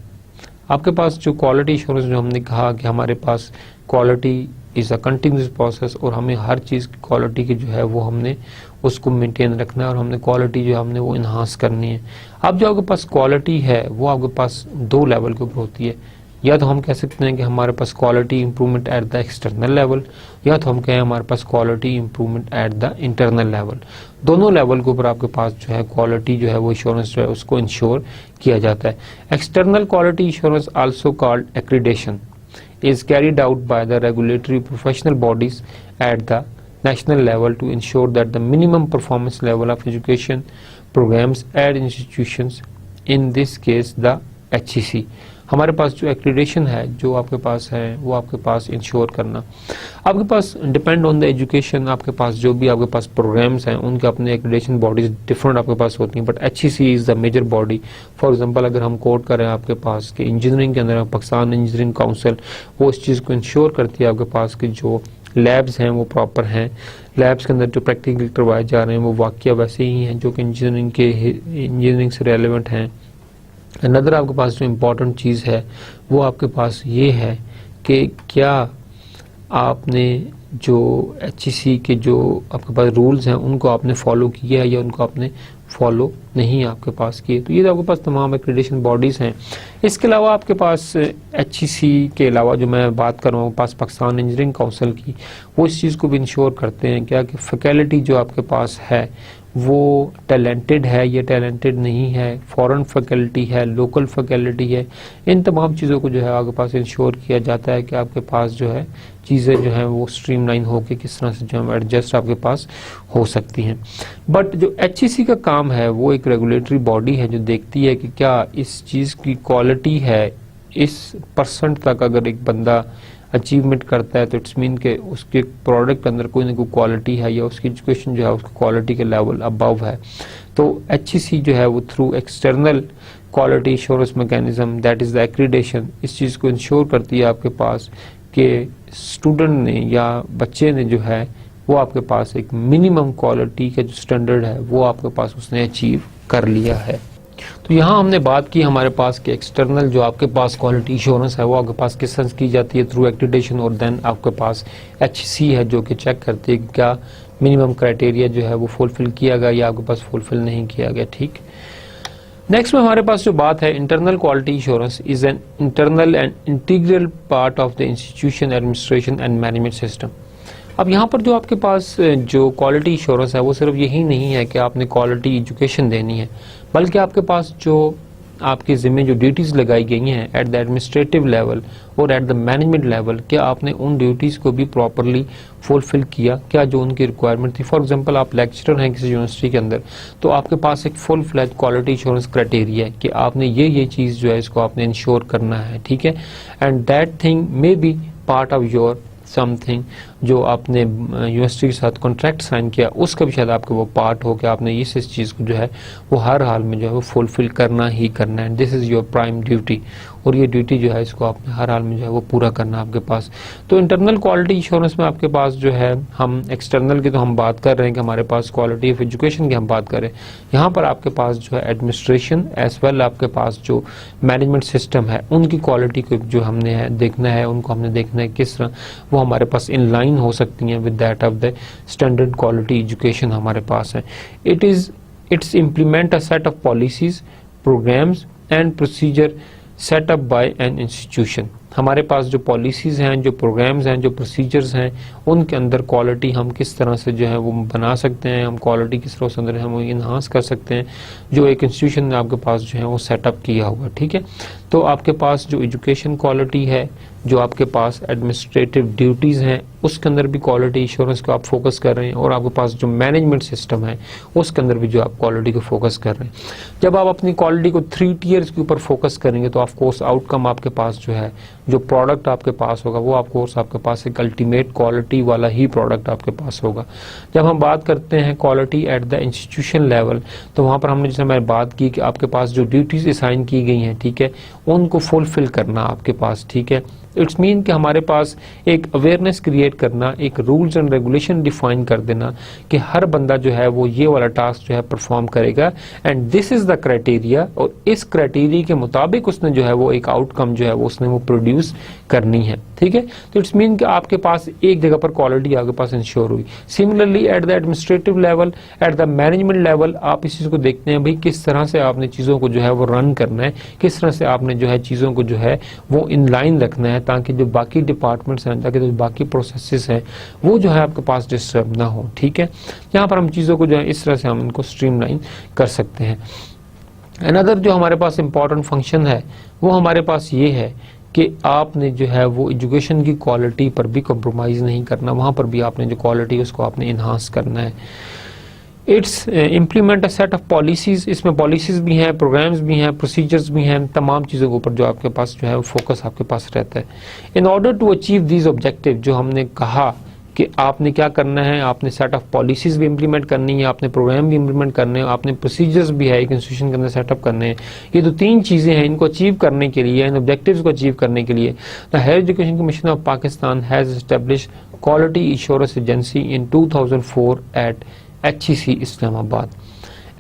आपके पास जो क्वालिटी इंश्योरेंस जो हमने कहा कि हमारे पास quality is a continuous process और हमें हर चीज़ की क्वालिटी की जो है वो हमने उसको मेंटेन रखना है और हमने क्वालिटी जो हमने वो इन्हांस करनी है। अब जो आपके पास क्वालिटी है वो आपके पास 2 लेवल के ऊपर होती है। या तो हम कह सकते हैं कि हमारे पास quality improvement at the external level, या तो हम कहें हमारे पास quality improvement at the internal level. दोनों लेवल के ऊपर आपके पास जो है क्वालिटी जो है वो इंश्योरेंस जो है उसको इंश्योर किया जाता है। External quality insurance also called accreditation is carried out by the regulatory professional bodies at the national level to ensure that the minimum performance level of education programs at institutions, in this case the HEC, हमारे पास जो accreditation है जो आपके पास है वो आपके पास इंश्योर करना। आपके पास डिपेंड ऑन द एजुकेशन, आपके पास जो भी आपके पास प्रोग्राम्स हैं उनके अपने एक्रीडेशन बॉडीज डिफरेंट आपके पास होती हैं, but HEC is the major body. For example अगर हम कोट करें आपके पास कि इंजीनियरिंग के अंदर पाकिस्तान इंजीनियरिंग काउंसिल वो इस चीज़ को इंश्योर करती है आपके पास कि जो लैब्स हैं वो प्रॉपर हैं, लैब्स के अंदर जो प्रैक्टिकल करवाए जा रहे हैं वो वाकया वैसे ही हैं जो कि इंजीनियरिंग से रेलिवेंट हैं। अनदर आपके पास जो इम्पोर्टेंट चीज़ है वो आपके पास ये है कि क्या आपने जो HEC के जो आपके पास रूल्स हैं उनको आपने फॉलो किया है या उनको आपने फॉलो नहीं आपके पास किए। तो ये तो आपके पास तमाम एक्रीडेशन बॉडीज़ हैं। इसके अलावा आपके पास HEC के अलावा जो मैं बात कर रहा हूँ पास पाकिस्तान इंजीनियरिंग काउंसिल की, वो इस चीज़ को भी इंश्योर करते हैं क्या कि फैकल्टी जो आपके पास है वो टैलेंटेड है या टैलेंटेड नहीं है, फॉरेन फैकल्टी है, लोकल फैकल्टी है, इन तमाम चीज़ों को जो है आपके पास इंश्योर किया जाता है कि आपके पास जो है चीज़ें जो हैं वो स्ट्रीमलाइन होकर किस तरह से जो है एडजस्ट आपके पास हो सकती हैं। बट जो HEC का काम है वो एक रेगुलेटरी बॉडी है जो देखती है कि क्या इस चीज़ की क्वालिटी है, इस परसेंट तक अगर एक बंदा अचीवमेंट करता है तो इट्स मीन के उसके प्रोडक्ट के अंदर कोई ना कोई क्वालिटी है या उसकी एजुकेशन जो है उसकी क्वालिटी के लेवल अबव है। तो HEC जो है वो through external quality insurance mechanism that is the accreditation इस चीज़ को इंश्योर करती है आपके पास कि स्टूडेंट ने या बच्चे ने जो है वो आपके पास एक मिनिमम क्वालिटी का जो स्टैंडर्ड है वो आपके पास उसने अचीव कर लिया है। तो यहाँ हमने बात की हमारे पास कि एक्सटर्नल जो आपके पास क्वालिटी इंश्योरेंस है वो आपके पास किस तरह की जाती है थ्रू एक्रीडेशन, और देन आपके पास HEC है जो कि चेक करती है कि क्या मिनिमम क्राइटेरिया जो है वो फुलफिल किया गया या आपके पास फुलफिल नहीं किया गया। ठीक, नेक्स्ट में हमारे पास जो बात है internal quality insurance is an internal and integral part of the institution administration and management system. अब यहाँ पर जो आपके पास जो क्वालिटी इंश्योरेंस है वो सिर्फ यही नहीं है कि आपने क्वालिटी एजुकेशन देनी है, बल्कि आपके पास जो आपके ज़िम्मे जो ड्यूटीज़ लगाई गई हैं एट द एडमिनिस्ट्रेटिव लेवल और एट द मैनेजमेंट लेवल, क्या आपने उन ड्यूटीज़ को भी प्रॉपरली फुलफिल किया, क्या जो उनकी रिक्वायरमेंट थी। फॉर एग्जांपल आप लेक्चरर हैं किसी यूनिवर्सिटी के अंदर तो आपके पास एक full fledge quality insurance criteria है कि आपने ये चीज़ जो है इसको आपने इंश्योर करना है। ठीक है, and that thing may be part of your something जो आपने यूनिवर्सिटी के साथ कॉन्ट्रैक्ट साइन किया उसका भी शायद आपके वो पार्ट हो कि आपने इस चीज़ को जो है वो हर हाल में जो है वो फुलफिल करना ही करना है। This is your prime duty, और ये ड्यूटी जो है इसको आपने हर हाल में जो है वो पूरा करना आपके पास। तो इंटरनल क्वालिटी इंश्योरेंस में आपके पास जो है हम एक्सटर्नल की तो हम बात कर रहे हैं कि हमारे पास क्वालिटी ऑफ एजुकेशन की हम बात करें, यहाँ पर आपके पास जो है एडमिनिस्ट्रेशन एज वेल आपके पास जो मैनेजमेंट सिस्टम है उनकी क्वालिटी को जो हमने है देखना है, उनको हमने देखना है किस तरह वो हमारे पास इन लाइन हो सकती हैं with that of the standard quality education हमारे पास है। It's implement a set of policies, programs and procedure set up by an institution. हमारे पास जो पॉलिसीज़ हैं, जो प्रोग्राम्स हैं, जो प्रोसीजर्स हैं, उनके अंदर क्वालिटी हम किस तरह से जो है वो बना सकते हैं, हम क्वालिटी किस तरह से अंदर हम इन्हांस कर सकते हैं जो एक इंस्टीट्यूशन ने आपके पास जो है वो सेटअप किया होगा। ठीक है, तो आपके पास जो एजुकेशन क्वालिटी है जो आपके पास एडमिनिस्ट्रेटिव ड्यूटीज़ हैं उसके अंदर भी क्वालिटी इंश्योरेंस को आप फोकस कर रहे हैं, और आपके पास जो मैनेजमेंट सिस्टम है उसके अंदर भी जो आप क्वालिटी को फोकस कर रहे हैं। जब आप अपनी क्वालिटी को 3 टियर्स के ऊपर फोकस करेंगे तो ऑफ कोर्स आउटकम आपके पास जो है, जो प्रोडक्ट आपके पास होगा वो ऑफ कोर्स आपके पास एक अल्टीमेट क्वालिटी वाला ही प्रोडक्ट आपके पास होगा। जब हम बात करते हैं quality at the institution level, तो वहाँ पर हमने जैसे मैंने बात की कि आपके पास जो ड्यूटीज असाइन की गई हैं, ठीक है, उनको फुलफिल करना आपके पास, ठीक है। इट्स मीन कि हमारे पास एक अवेयरनेस क्रिएट करना, एक रूल्स एंड रेगुलेशन डिफाइन कर देना कि हर बंदा जो है वो ये वाला टास्क जो है परफॉर्म करेगा, and this is the criteria, और इस क्राइटेरिया के मुताबिक उसने जो है वो एक आउटकम जो है वो उसने वो प्रोड्यूस करनी है, ठीक है। तो इट्स मीन कि आपके पास एक जगह पर क्वालिटी आपके पास इंश्योर हुई। Similarly at the administrative level, at the management level, आप इस चीज़ को देखते हैं भाई किस तरह से आपने चीज़ों को जो है वो रन करना है, किस तरह से आपने जो है चीज़ों को जो है वो इन लाइन रखना है, ताकि जो बाकी डिपार्टमेंट्स हैं, ताकि जो बाकी प्रोसेसेस हैं वो जो है आपके पास डिस्टर्ब ना हो, ठीक है। यहाँ पर हम चीज़ों को जो है इस तरह से हम इनको स्ट्रीमलाइन कर सकते हैं। अनदर जो हमारे पास इंपॉर्टेंट फंक्शन है वो हमारे पास ये है कि आपने जो है वो एजुकेशन की क्वालिटी पर भी कॉम्प्रोमाइज़ नहीं करना, वहाँ पर भी आपने जो क्वालिटी है उसको आपने इन्हांस करना है। It's implement a set of policies, इसमें पॉलिसीज भी हैं, प्रोग्राम्स भी हैं, प्रोसीजर्स भी हैं, तमाम चीज़ों के ऊपर जो आपके पास जो है वो फोकस आपके पास रहता है। In order to achieve these objective, जो हमने कहा कि आपने क्या करना है, आपने सेट ऑफ पॉलिसीज भी इम्प्लीमेंट करनी है, आपने प्रोग्राम भी इम्प्लीमेंट करने हैं, आपने प्रोसीजर्स भी है एक इंस्टीट्यूशन के अंदर सेटअप करने हैं। ये तो 3 चीज़ें हैं, इनको अचीव करने के लिए, इन ऑब्जेक्टिव्स को अचीव करने के लिए the higher education commission of Pakistan has established quality insurance agency in 2004 at HEC Islamabad.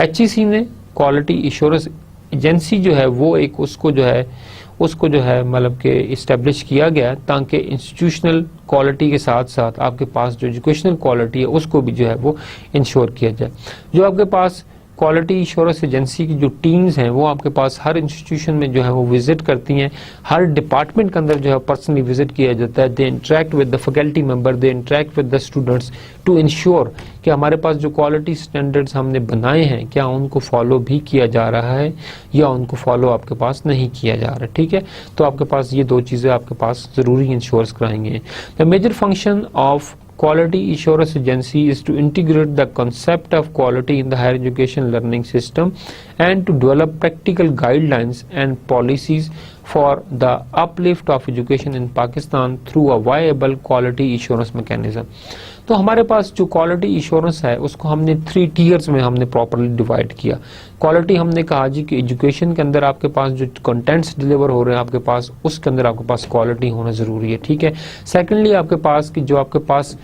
HEC ने क्वालिटी इंश्योरेंस एजेंसी जो है वो एक उसको जो है मतलब कि इस्टेब्लिश किया गया ताकि इंस्टीट्यूशनल क्वालिटी के साथ साथ आपके पास जो एजुकेशनल क्वालिटी है उसको भी जो है वो इंश्योर किया जाए। जो आपके पास क्वालिटी इंश्योरेंस एजेंसी की जो टीम्स हैं वो आपके पास हर इंस्टीट्यूशन में जो है वो विजिट करती हैं, हर डिपार्टमेंट के अंदर जो है पर्सनली विजिट किया जाता है। They interact with the faculty member, they interact with the students to ensure कि हमारे पास जो क्वालिटी स्टैंडर्ड्स हमने बनाए हैं क्या उनको फॉलो भी किया जा रहा है या उनको फॉलो आपके पास नहीं किया जा रहा है, ठीक है। तो आपके पास ये 2 चीज़ें आपके पास ज़रूरी इंश्योर कराएंगे। The major function of Quality Assurance Agency is to integrate the concept of quality in the higher education learning system and to develop practical guidelines and policies for the uplift of education in Pakistan through a viable quality assurance mechanism. तो हमारे पास जो quality insurance है उसको हमने 3 tears में हमने properly divide किया। क्वालिटी हमने कहा जी कि एजुकेशन के अंदर आपके पास जो कंटेंट्स डिलीवर हो रहे हैं आपके पास, उसके अंदर आपके पास क्वालिटी होना ज़रूरी है, ठीक है। सेकेंडली आपके पास कि जो आपके पास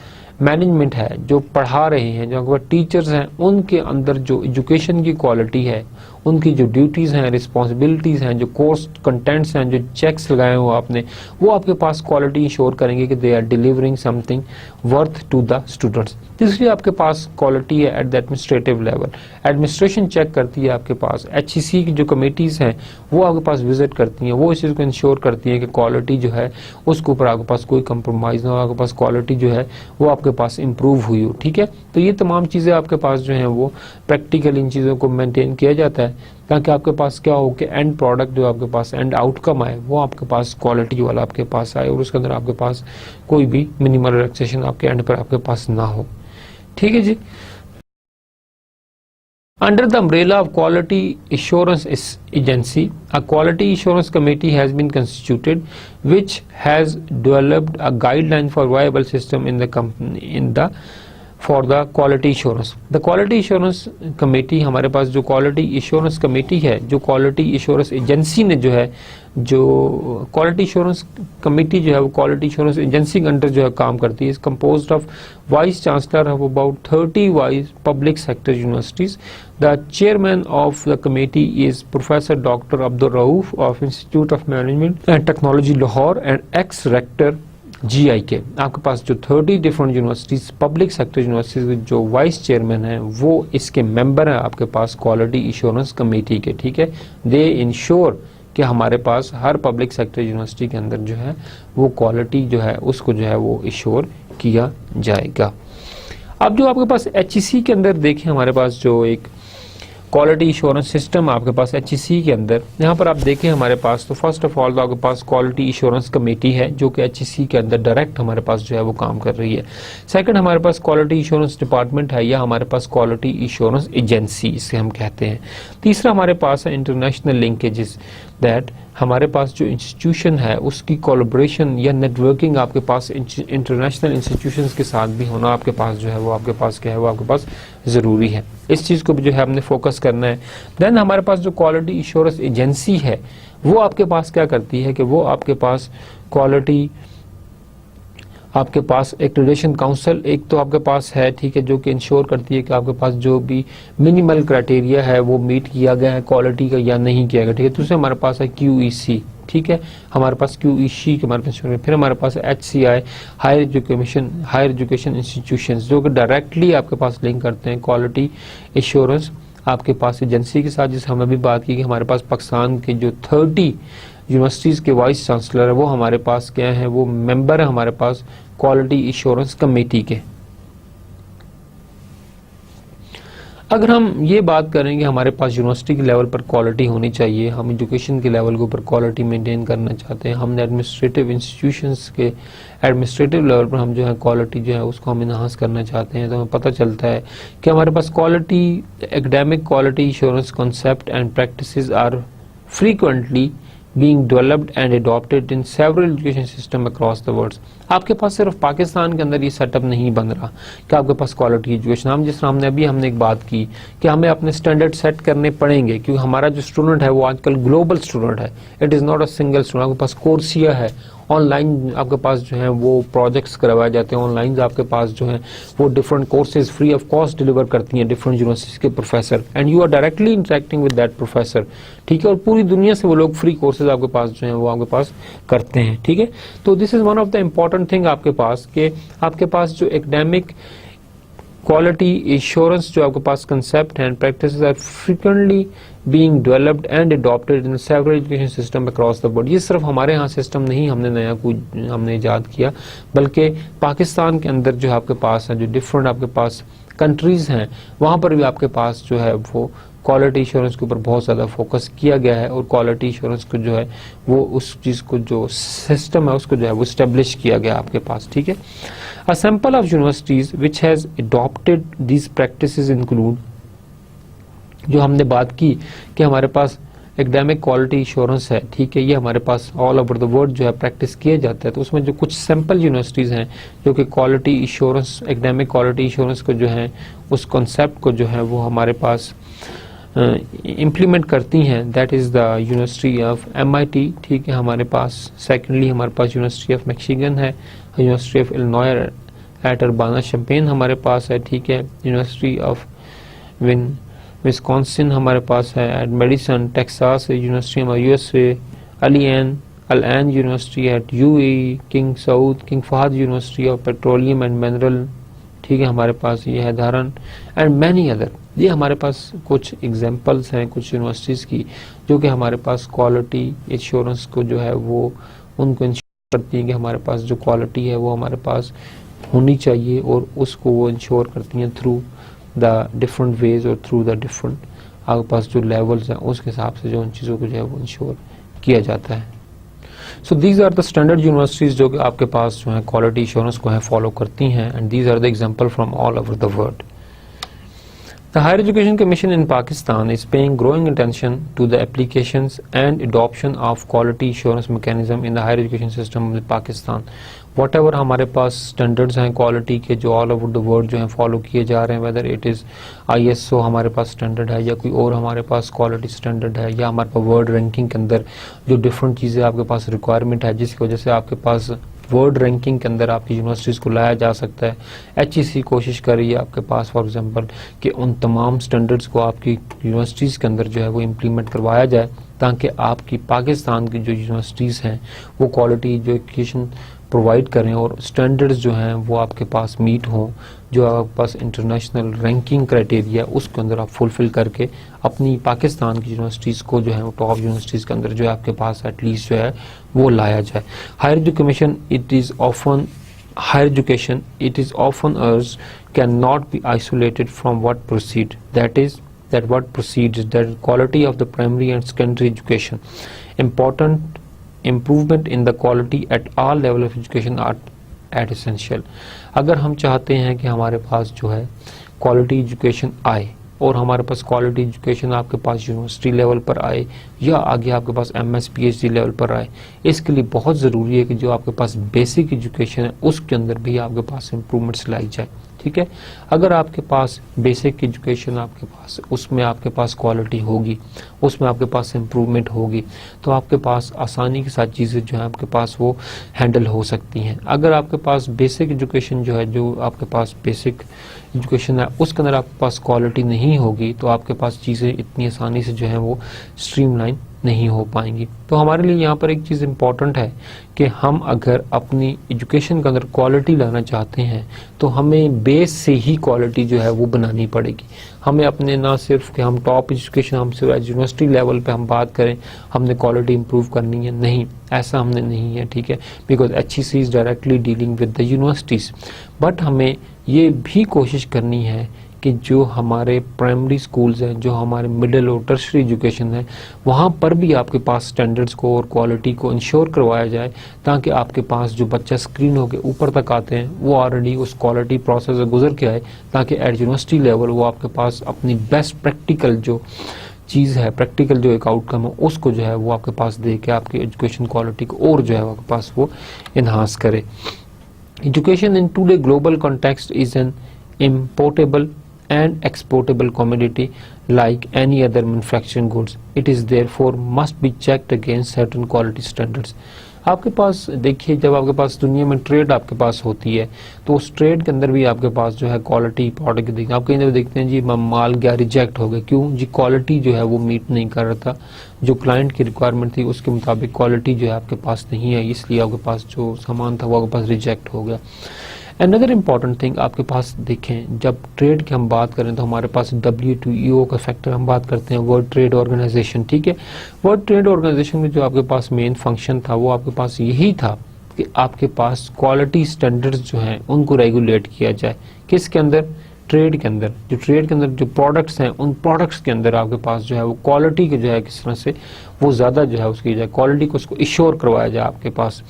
मैनेजमेंट है, जो पढ़ा रहे हैं, जो आपके टीचर्स हैं, उनके अंदर जो एजुकेशन की क्वालिटी है, उनकी जो ड्यूटीज़ हैं, रिस्पॉन्सिबिलिटीज़ हैं, जो कोर्स कंटेंट्स हैं, जो चेक्स लगाए हो आपने, वो आपके पास क्वालिटी इंश्योर करेंगे कि they are delivering something worth to the students. तीसरी आपके पास क्वालिटी है at the administrative level, administration check करती है आपके पास, HEC की जो कमेटीज़ हैं वो आपके पास विजिट करती हैं, वो इस चीज़ को इंश्योर करती हैं कि क्वालिटी जो है उसके ऊपर आपके पास कोई कंप्रोमाइज़ ना हो, आपके पास क्वालिटी जो है वो आपके पास इम्प्रूव हुई हो, ठीक है। तो ये तमाम चीज़ें आपके पास जो हैं वो प्रैक्टिकल इन चीज़ों को मेंटेन किया जाता है ताकि आपके पास क्या हो कि एंड प्रोडक्ट जो आपके पास एंड आउटकम आए वो आपके पास क्वालिटी वाला आपके पास आए और उसके अंदर आपके पास कोई भी मिनिमल रिलैक्सेशन आपके एंड पर आपके पास ना हो, ठीक है जी। Under the umbrella of Quality Assurance Agency, a Quality Assurance Committee has been constituted, which has developed a guideline for viable system in the company for the quality assurance. The quality assurance committee, हमारे पास जो quality assurance committee है, जो quality assurance agency ने जो है, जो quality assurance committee जो है वो quality assurance agency के अंडर जो है काम करती है, is composed of vice chancellor of about 30 vice public sector universities. The chairman of the committee is Professor Dr. Abdul Rauf of Institute of Management and Technology Lahore and ex-rector GIK। आपके पास जो 30 different universities public sector universities जो vice chairman हैं वो इसके member हैं आपके पास क्वालिटी इंश्योरेंस कमेटी के, ठीक है। दे इंश्योर कि हमारे पास हर पब्लिक सेक्टर यूनिवर्सिटी के अंदर जो है वो क्वालिटी जो है उसको जो है वो इंश्योर किया जाएगा। अब जो आपके पास HEC के अंदर देखें हमारे पास जो एक क्वालिटी इंश्योरेंस सिस्टम आपके पास HEC के अंदर, यहाँ पर आप देखें हमारे पास, तो फर्स्ट ऑफ ऑल तो आपके पास क्वालिटी इंश्योरेंस कमेटी है जो कि HEC के अंदर डायरेक्ट हमारे पास जो है वो काम कर रही है। सेकंड, हमारे पास क्वालिटी इंश्योरेंस डिपार्टमेंट है या हमारे पास क्वालिटी इंश्योरेंस एजेंसी इसे हम कहते हैं। तीसरा हमारे पास है इंटरनेशनल लिंकेजेस, दैट हमारे पास जो इंस्टीट्यूशन है उसकी कोलैबोरेशन या नेटवर्किंग आपके पास इंटरनेशनल इंस्टीट्यूशंस के साथ भी होना आपके पास जो है वो आपके पास क्या है वो आपके पास ज़रूरी है। इस चीज़ को भी जो है हमने फोकस करना है। देन हमारे पास जो क्वालिटी इंश्योरेंस एजेंसी है वो आपके पास क्या करती है कि वो आपके पास क्वालिटी, आपके पास एक्रेडिटेशन काउंसिल एक तो आपके पास है, ठीक है, जो कि इंश्योर करती है कि आपके पास जो भी मिनिमल क्राइटेरिया है वो मीट किया गया है क्वालिटी का या नहीं किया गया, ठीक है। दूसरे हमारे पास है QEC, ठीक है, हमारे पास QEC के हमारे पास, फिर हमारे पास HCI हायर एजुकेशन इंस्टीट्यूशंस जो कि डायरेक्टली आपके पास लिंक करते हैं क्वालिटी इंश्योरेंस आपके पास एजेंसी के साथ। जिससे हमने भी बात की कि हमारे पास पाकिस्तान के जो 30 यूनिवर्सिटीज़ के वाइस चांसलर है वो हमारे पास क्या है, वो मेंबर है हमारे पास क्वालिटी इंश्योरेंस कमेटी के। अगर हम ये बात करेंगे हमारे पास यूनिवर्सिटी के लेवल पर क्वालिटी होनी चाहिए, हम एजुकेशन के लेवल के ऊपर क्वालिटी मेंटेन करना चाहते हैं, हमने एडमिनिस्ट्रेटिव इंस्टीट्यूशंस के एडमिनिस्ट्रेटिव लेवल पर हम जो है क्वालिटी जो है उसको हम इनहांस करना चाहते हैं, तो हमें पता चलता है कि हमारे पास quality academic quality insurance concept and practices are frequently being developed and adopted in several education system across the world। आपके पास सिर्फ पाकिस्तान के अंदर ये सेटअप नहीं बन रहा कि आपके पास क्वालिटी एजुकेशन, हम जिस तरह हमने एक बात की कि हमें अपने स्टैंडर्ड सेट करने पड़ेंगे क्योंकि हमारा जो स्टूडेंट है वो आजकल ग्लोबल स्टूडेंट है, it is not a single student. आपके पास कोर्सिया है, ऑनलाइन आपके पास जो है वो प्रोजेक्ट्स करवाए जाते हैं, ऑनलाइन आपके पास जो है वो different courses free of cost deliver करती हैं डिफरेंट यूनिवर्सिटीज के professor, and you are directly interacting with that professor, ठीक है, और पूरी दुनिया से वो लोग फ्री कोर्सेज आपके पास जो है वो आपके पास करते हैं, ठीक है। तो this is one of the important thing आपके पास कि आपके पास जो एकेडमिक क्वालिटी इंश्योरेंस जो आपके पास concept and practices are frequently being developed and adopted in several education system across the world. ये सिर्फ हमारे यहाँ सिस्टम नहीं हमने नया कोई हमने ईजाद किया, बल्कि पाकिस्तान के अंदर जो आपके पास है, जो डिफरेंट आपके पास कंट्रीज हैं, वहाँ पर भी आपके पास जो है वो क्वालिटी इंश्योरेंस के ऊपर बहुत ज़्यादा फोकस किया गया है और क्वालिटी इंश्योरेंस को जो है वो उस चीज़ को जो सिस्टम है उसको जो है वो स्टेब्लिश किया गया आपके पास, ठीक है। A sample of universities which has adopted these practices include, जो हमने बात की कि हमारे पास एकेडमिक क्वालिटी इंश्योरेंस है, ठीक है, ये हमारे पास ऑल ओवर द वर्ल्ड जो है प्रैक्टिस किया जाता है, तो उसमें जो कुछ सैंपल यूनिवर्सिटीज़ हैं जो कि quality insurance academic quality insurance को जो है उस कॉन्सेप्ट को जो है वो हमारे पास इम्प्लीमेंट करती हैं, that is the university of MIT, ठीक है, हमारे पास सेकेंडली हमारे पास यूनिवर्सिटी ऑफ मिशिगन है, university of Illinois at Urbana Champaign हमारे पास है, ठीक है, यूनिवर्सिटी ऑफ विस्कॉन्सिन हमारे पास है, at Madison Texas university of USA, Al Ain university at UAE, King Fahd university of petroleum and mineral, ठीक है, हमारे पास ये है धारण एंड मैनी अदर। ये हमारे पास कुछ एग्जांपल्स हैं कुछ यूनिवर्सिटीज़ की जो कि हमारे पास क्वालिटी इंश्योरेंस को जो है वो उनको इंश्योर करती हैं कि हमारे पास जो क्वालिटी है वो हमारे पास होनी चाहिए और उसको वो इंश्योर करती हैं थ्रू द डिफरेंट वेज और थ्रू द डिफरेंट आपके पास जो लेवल्स हैं उसके हिसाब से जो उन चीज़ों को जो है वो इंश्योर किया जाता है। So these are the standard universities जो कि आपके पास जो है क्वालिटी इंश्योरेंस को है फॉलो करती हैं, and these are the example from all over the world. The Higher Education Commission in Pakistan is paying growing attention to the applications and adoption of quality assurance mechanism in the higher education system of Pakistan. Whatever हमारे पास standards हैं quality के जो all over the world जो हैं follow किए जा रहे हैं, वेदर इट इज़ ISO हमारे पास स्टैंडर्ड है या कोई और हमारे पास क्वालिटी स्टैंडर्ड है या हमारे पास वर्ल्ड रैंकिंग के अंदर जो डिफरेंट चीज़ें आपके पास रिक्वायरमेंट है जिसकी वजह से आपके पास वर्ल्ड रैंकिंग के अंदर आपकी यूनिवर्सिटीज़ को लाया जा सकता है। HEC कोशिश कर रही है आपके पास फॉर एग्जांपल कि उन तमाम स्टैंडर्ड्स को आपकी यूनिवर्सिटीज़ के अंदर जो है वो इम्प्लीमेंट करवाया जाए ताकि आपकी पाकिस्तान की जो यूनिवर्सिटीज़ हैं वो क्वालिटी जो एजुकेशन प्रोवाइड करें और स्टैंडर्ड्स जो हैं वो आपके पास मीट हों, जो आपके पास इंटरनेशनल रैंकिंग क्राइटेरिया उसके अंदर आप फुलफिल करके अपनी पाकिस्तान की यूनिवर्सिटीज़ को जो है वो टॉप यूनिवर्सिटीज़ के अंदर जो है आपके पास एटलीस्ट जो है वो लाया जाए। Higher education it is often urge can not be isolated from what proceed, that is that what proceeds that quality of the primary and secondary education, important improvement in the quality at all level of education are at essential। अगर हम चाहते हैं कि हमारे पास जो है quality education आए और हमारे पास क्वालिटी एजुकेशन आपके पास यूनिवर्सिटी लेवल पर आए या आगे आपके पास MS PhD लेवल पर आए, इसके लिए बहुत ज़रूरी है कि जो आपके पास बेसिक एजुकेशन है उसके अंदर भी आपके पास इम्प्रूवमेंट्स लाई जाए। ठीक है, अगर आपके पास बेसिक एजुकेशन आपके पास उसमें आपके पास क्वालिटी होगी, उसमें आपके पास इम्प्रूवमेंट होगी, तो आपके पास आसानी के साथ चीज़ें जो है आपके पास वो हैंडल हो सकती हैं। अगर आपके पास बेसिक एजुकेशन जो है, जो आपके पास बेसिक एजुकेशन है उसके अंदर आपके पास क्वालिटी नहीं होगी, तो आपके पास चीज़ें इतनी आसानी से जो है वो स्ट्रीमलाइन नहीं हो पाएंगी। तो हमारे लिए यहाँ पर एक चीज़ इम्पॉर्टेंट है कि हम अगर अपनी एजुकेशन के अंदर क्वालिटी लाना चाहते हैं तो हमें बेस से ही क्वालिटी जो है वो बनानी पड़ेगी। हमें अपने ना सिर्फ कि हम टॉप एजुकेशन हम सिर्फ यूनिवर्सिटी लेवल पे हम बात करें हमने क्वालिटी इंप्रूव करनी है, नहीं, ऐसा हमने नहीं है। ठीक है, because HEC is directly dealing with the universities, but हमें ये भी कोशिश करनी है कि जो हमारे प्राइमरी स्कूल्स हैं, जो हमारे मिडिल और टर्शरी एजुकेशन है, वहाँ पर भी आपके पास स्टैंडर्ड्स को और क्वालिटी को इंश्योर करवाया जाए, ताकि आपके पास जो बच्चा स्क्रीन होकर ऊपर तक आते हैं वो ऑलरेडी उस क्वालिटी प्रोसेस से गुजर के आए, ताकि एट यूनिवर्सिटी लेवल वो आपके पास अपनी बेस्ट प्रैक्टिकल जो चीज़ है, प्रैक्टिकल जो एक आउटकम है उसको जो है वो आपके पास दे के आपकी एजुकेशन क्वालिटी को और जो है आपके पास वो इन्हांस करे। Education in today global context is an importable and exportable commodity like any other manufacturing goods. It is therefore must be checked against certain quality standards. आपके पास देखिए, जब आपके पास दुनिया में ट्रेड आपके पास होती है तो उस ट्रेड के अंदर भी आपके पास जो है क्वालिटी प्रोडक्ट देखते हैं। आप कहीं जब देखते हैं जी माल गया रिजेक्ट हो गया, क्यों जी? क्वालिटी जो है वो मीट नहीं कर रहा था, जो क्लाइंट की रिक्वायरमेंट थी उसके मुताबिक क्वालिटी जो है आपके पास नहीं है, इसलिए आपके पास जो सामान था वो आपके पास रिजेक्ट हो गया। अनदर इम्पॉर्टेंट थिंग आपके पास देखें, जब ट्रेड की हम बात करें तो हमारे पास WTO का फैक्टर हम बात करते हैं, वर्ल्ड ट्रेड ऑर्गेनाइजेशन। ठीक है, वर्ल्ड ट्रेड ऑर्गेनाइजेशन में जो आपके पास मेन फंक्शन था वो आपके पास यही था कि आपके पास क्वालिटी स्टैंडर्ड्स जो हैं उनको रेगुलेट किया जाए। किसके अंदर? ट्रेड के अंदर। जो ट्रेड के अंदर जो प्रोडक्ट्स हैं उन प्रोडक्ट्स के अंदर आपके पास जो है वो क्वालिटी के जो है किस तरह से वो ज़्यादा जो है उसकी जाए, क्वालिटी को उसको इश्योर करवाया जाए आपके पास।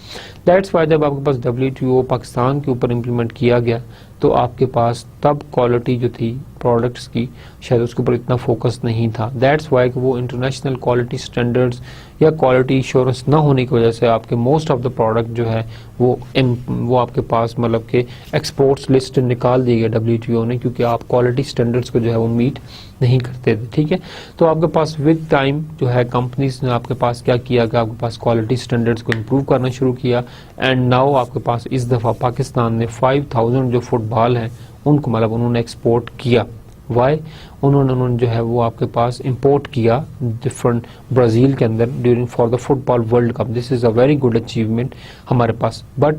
दैट्स वाई जब आपके पास WTO पाकिस्तान के ऊपर इम्प्लीमेंट किया गया तो आपके पास तब क्वालिटी जो थी प्रोडक्ट्स की शायद उसके ऊपर इतना फोकस नहीं था। दैट्स वाई कि वो इंटरनेशनल क्वालिटी स्टैंडर्ड्स या क्वालिटी इंश्योरेंस ना होने की वजह से आपके मोस्ट ऑफ द प्रोडक्ट जो है वो आपके पास मतलब कि एक्सपोर्ट्स लिस्ट निकाल दी गई WTO ने, क्योंकि आप क्वालिटी स्टैंडर्ड्स को जो है वो मीट नहीं करते थे। ठीक है, तो आपके पास विद टाइम जो है कंपनीज ने आपके पास क्या किया कि आपके पास क्वालिटी स्टैंडर्ड्स को इम्प्रूव करना शुरू किया। एंड नाउ आपके पास इस दफ़ा पाकिस्तान ने 5000 जो फुटबॉल हैं उनको मतलब उन्होंने एक्सपोर्ट किया। वाई? उन्होंने जो है वो आपके पास इंपोर्ट किया डिफरेंट ब्राज़ील के अंदर during for the football world cup. This is a very good achievement हमारे पास, but